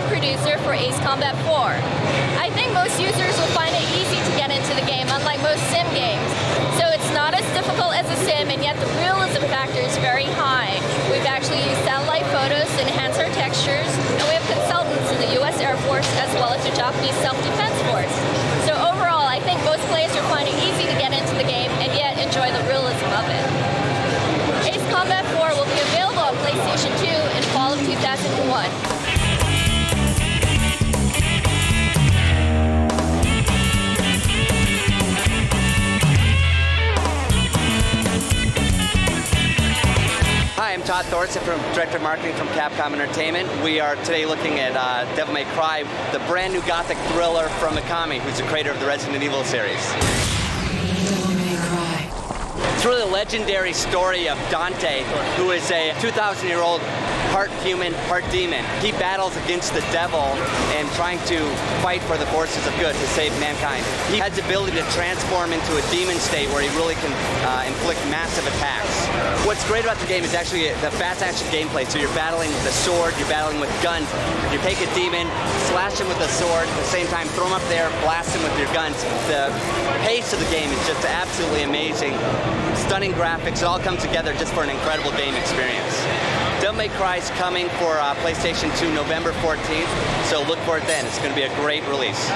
Producer for Ace Combat 4. I think most users will find it easy to get into the game, unlike most sim games. So it's not as difficult as a sim, and yet the realism factor is very high. We've actually used satellite photos to enhance our textures, and we have consultants in the US Air Force as well as the Japanese Self-Defense Force. So overall, I think most players will find it easy to get into the game and yet enjoy the realism of it. Ace Combat 4 will be available on PlayStation 2 in fall of 2001. Hi, I'm Todd Thorson, Director of Marketing from Capcom Entertainment. We are today looking at Devil May Cry, the brand new gothic thriller from Mikami, who's the creator of the Resident Evil series. Devil May Cry. It's really a legendary story of Dante, who is a 2,000-year-old part human, part demon. He battles against the devil and trying to fight for the forces of good to save mankind. He has the ability to transform into a demon state where he really can inflict massive attacks. What's great about the game is actually the fast action gameplay. So you're battling with a sword, you're battling with guns. You take a demon, slash him with a sword, at the same time throw him up there, blast him with your guns. The pace of the game is just absolutely amazing. Stunning graphics, it all comes together just for an incredible game experience. Devil May Cry is coming for PlayStation 2 November 14th, so look for it then. It's going to be a great release.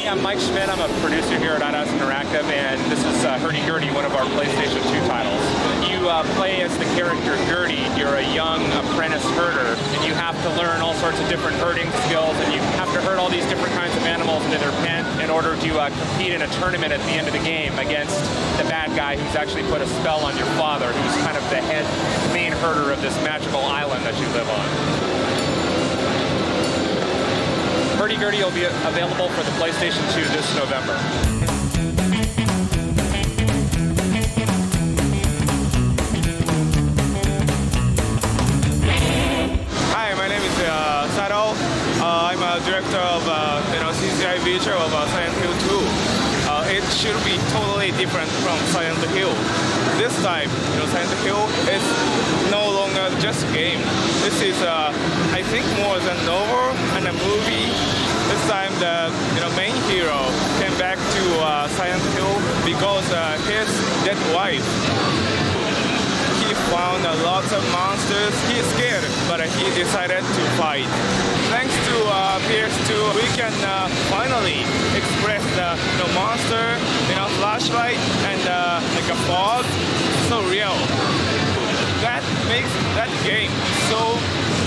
I'm Mike Schmidt. I'm a producer here at IDOS Interactive, and this is Hurdy-Gurdy, one of our PlayStation 2 titles. You play as the character Gurdy. You're a young apprentice herder, and you have to learn all sorts of different herding skills, and you have to herd all these different kinds of animals into their pen in order to compete in a tournament at the end of the game against the bad guy who's actually put a spell on your father, who's kind of the main herder of this magical island that you live on. Hurdy-Gurdy will be available for the PlayStation 2 this November. Hi, my name is Sado. I'm a director of CGI feature of Silent Hill 2. It should be totally different from Silent Hill. This time, Silent Hill is no longer just a game. This is, I think, more than a novel and a movie. This time, the main hero came back to Silent Hill because his dead wife. He found lots of monsters. He's scared, but he decided to fight. Thanks to PS2, we can finally express the monster, flashlight and like a fog, so real. That makes that game so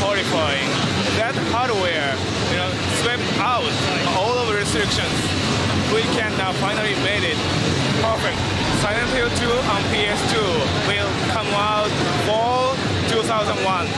horrifying. That hardware, swept out all of the restrictions. We can finally made it perfect. Silent Hill 2 on PS2 will come out fall 2001.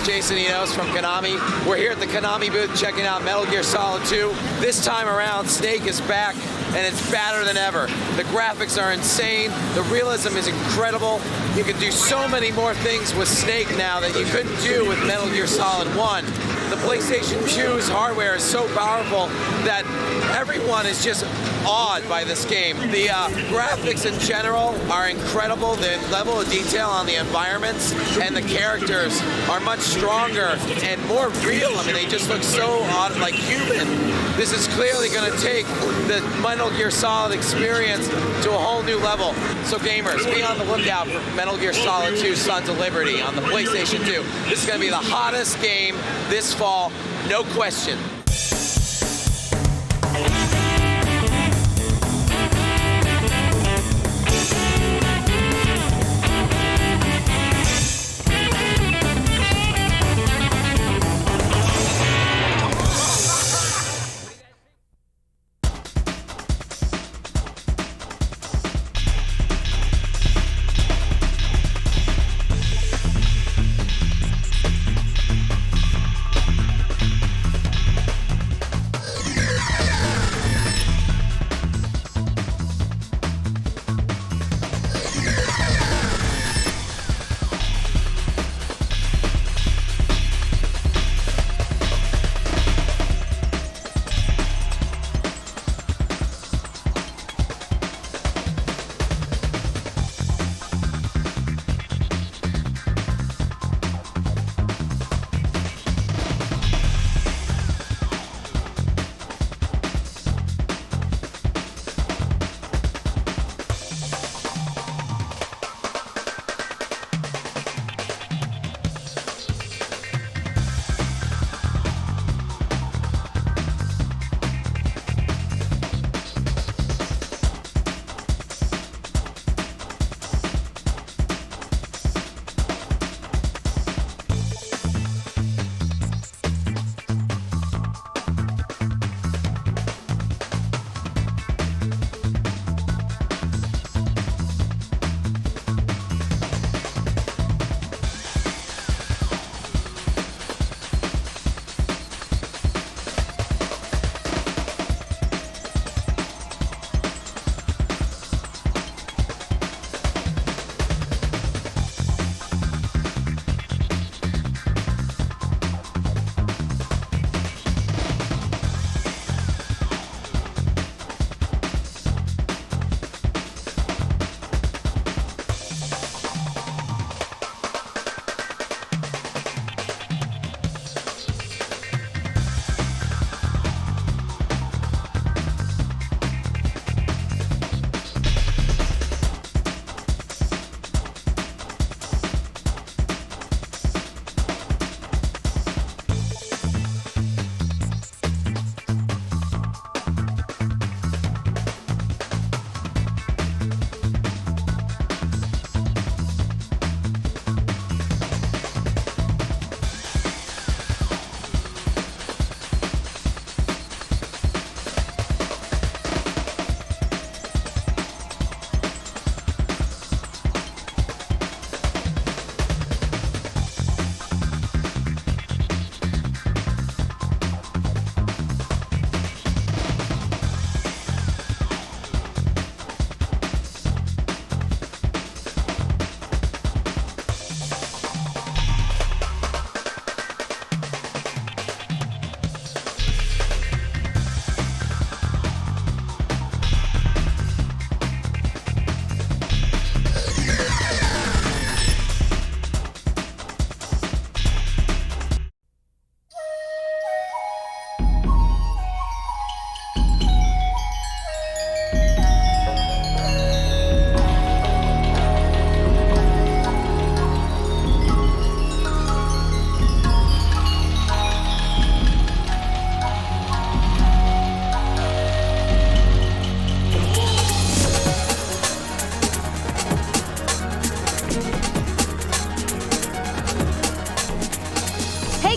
Jason Enos from Konami. We're here at the Konami booth checking out Metal Gear Solid 2. This time around, Snake is back, and it's badder than ever. The graphics are insane. The realism is incredible. You can do so many more things with Snake now that you couldn't do with Metal Gear Solid 1. the PlayStation 2's hardware is so powerful that everyone is just awed by this game. The graphics in general are incredible. The level of detail on the environments and the characters are much stronger and more real. I mean, they just look so odd, like human. This is clearly going to take the Metal Gear Solid experience to a whole new level. So gamers, be on the lookout for Metal Gear Solid 2 Sons of Liberty on the PlayStation 2. This is going to be the hottest game this fall, no question.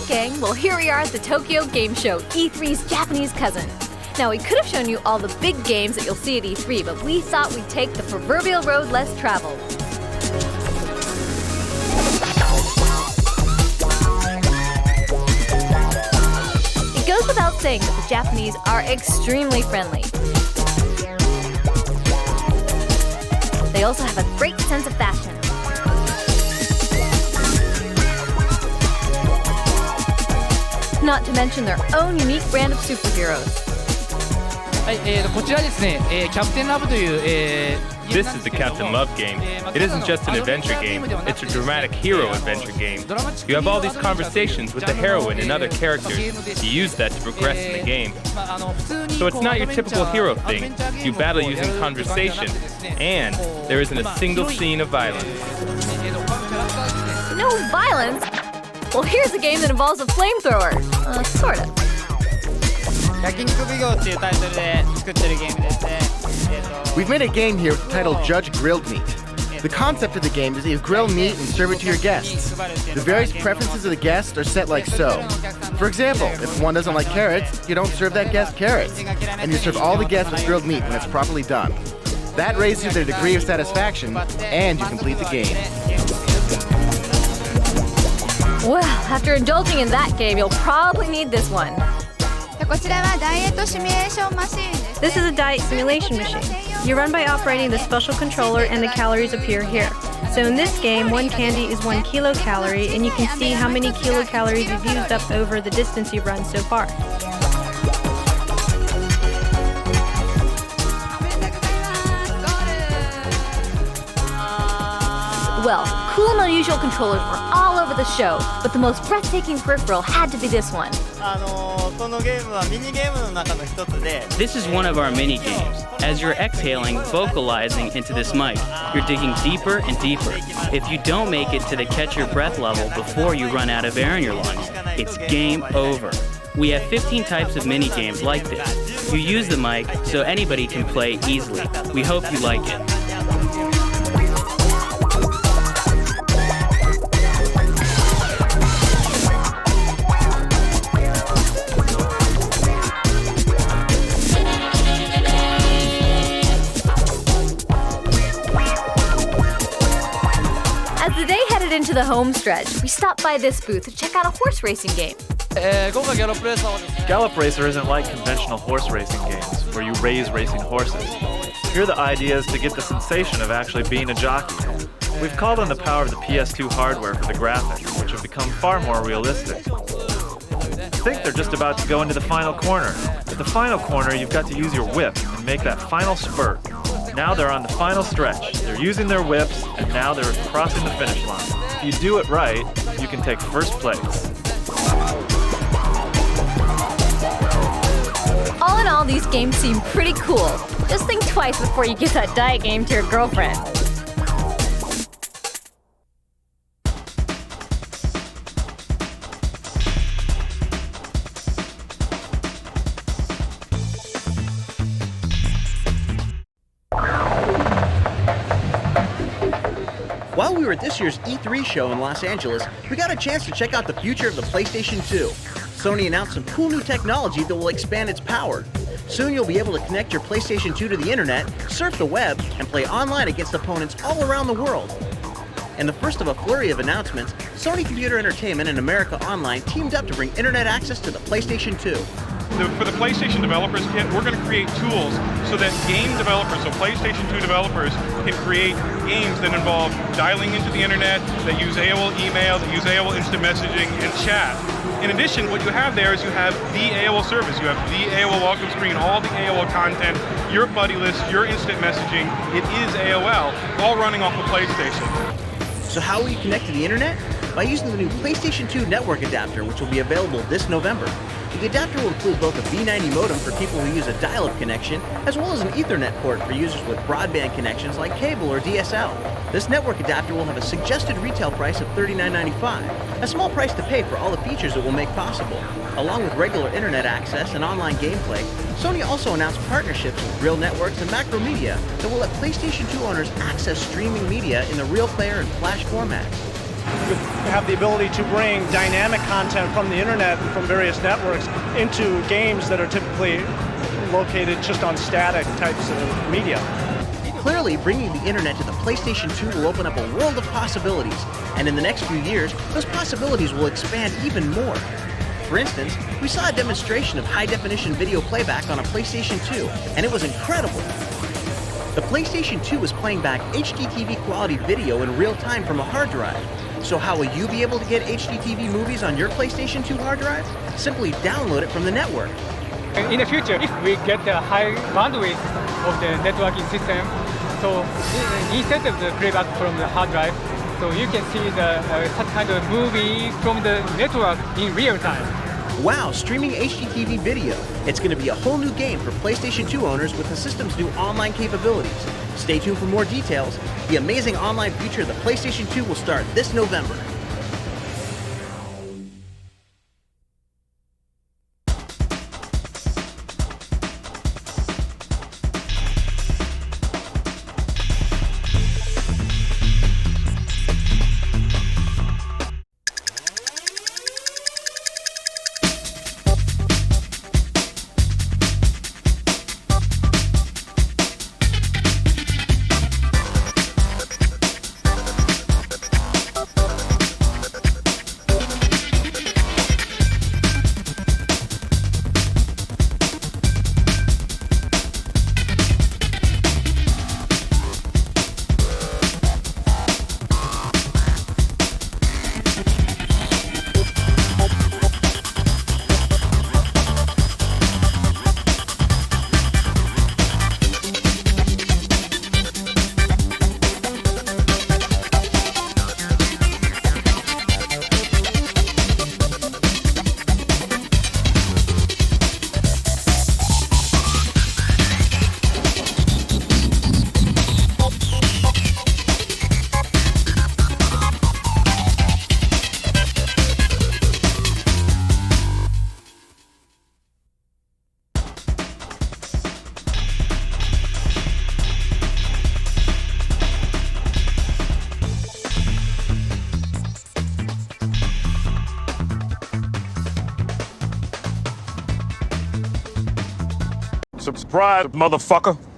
gang, well here we are at the Tokyo Game Show, E3's Japanese cousin. Now we could have shown you all the big games that you'll see at E3, but we thought we'd take the proverbial road less traveled. It goes without saying that the Japanese are extremely friendly. They also have a great sense of fashion. not to mention their own unique brand of superheroes. こちらですね、キャプテンラブという、This is the Captain Love game. It isn't just an adventure game, it's a dramatic hero adventure game. You have all these conversations with the heroine and other characters. You use that to progress in the game. So it's not your typical hero thing. You battle using conversation, and there isn't a single scene of violence. No violence? Well, here's a game that involves a flamethrower. Sort of. 焼肉奉行っていうタイトルで作ってるゲームですね。We've made a game here with the title Judge Grilled Meat. The concept of the game is that you grill meat and serve it to your guests. The various preferences of the guests are set like so. For example, if one doesn't like carrots, you don't serve that guest carrots, and you serve all the guests with grilled meat when it's properly done. That raises their degree of satisfaction, and you complete the game. Well, after indulging in that game, you'll probably need this one. こちらはダイエットシミュレーションマシンです。 This is a diet simulation machine. You run by operating the special controller and the calories appear here. So in this game, one candy is 1 kilocalorie, and you can see how many kilocalories you've used up over the distance you've run so far. Well, cool and unusual controllers were all over the show, but the most breathtaking peripheral had to be this one. This is one of our mini games. As you're exhaling, vocalizing into this mic, you're digging deeper and deeper. If you don't make it to the catch your breath level before you run out of air in your lungs, it's game over. We have 15 types of mini games like this. You use the mic so anybody can play easily. We hope you like it. Into the home stretch, we stopped by this booth to check out a horse racing game. Gallop Racer isn't like conventional horse racing games, where you raise racing horses. Here the idea is to get the sensation of actually being a jockey. We've called on the power of the PS2 hardware for the graphics, which have become far more realistic. I think they're just about to go into the final corner. At the final corner, you've got to use your whip and make that final spurt. Now they're on the final stretch. They're using their whips, and now they're crossing the finish line. If you do it right, you can take first place. All in all, these games seem pretty cool. Just think twice before you give that diet game to your girlfriend. While we were at this year's E3 show in Los Angeles, we got a chance to check out the future of the PlayStation 2. Sony announced some cool new technology that will expand its power. Soon you'll be able to connect your PlayStation 2 to the internet, surf the web, and play online against opponents all around the world. In the first of a flurry of announcements, Sony Computer Entertainment and America Online teamed up to bring internet access to the PlayStation 2. For the PlayStation Developers Kit, we're going to create tools so that game developers, so PlayStation 2 developers, can create games that involve dialing into the internet, that use AOL email, that use AOL instant messaging, and chat. In addition, what you have there is you have the AOL service. You have the AOL welcome screen, all the AOL content, your buddy list, your instant messaging. It is AOL, all running off of PlayStation. So how will you connect to the internet? By using the new PlayStation 2 network adapter, which will be available this November. The adapter will include both a V90 modem for people who use a dial-up connection, as well as an Ethernet port for users with broadband connections like cable or DSL. This network adapter will have a suggested retail price of $39.95, a small price to pay for all the features it will make possible. Along with regular internet access and online gameplay, Sony also announced partnerships with Real Networks and Macromedia that will let PlayStation 2 owners access streaming media in the Real Player and Flash formats. You have the ability to bring dynamic content from the internet and from various networks into games that are typically located just on static types of media. Clearly, bringing the internet to the PlayStation 2 will open up a world of possibilities, and in the next few years, those possibilities will expand even more. For instance, we saw a demonstration of high-definition video playback on a PlayStation 2, and it was incredible. The PlayStation 2 is playing back HDTV quality video in real time from a hard drive. So how will you be able to get HDTV movies on your PlayStation 2 hard drive? Simply download it from the network. In the future, if we get a high bandwidth of the networking system, so instead of the playback from the hard drive, so you can see such kind of movie from the network in real time. Wow, streaming HDTV video. It's going to be a whole new game for PlayStation 2 owners with the system's new online capabilities. Stay tuned for more details. The amazing online future of the PlayStation 2 will start this November. Subscribe, motherfucker.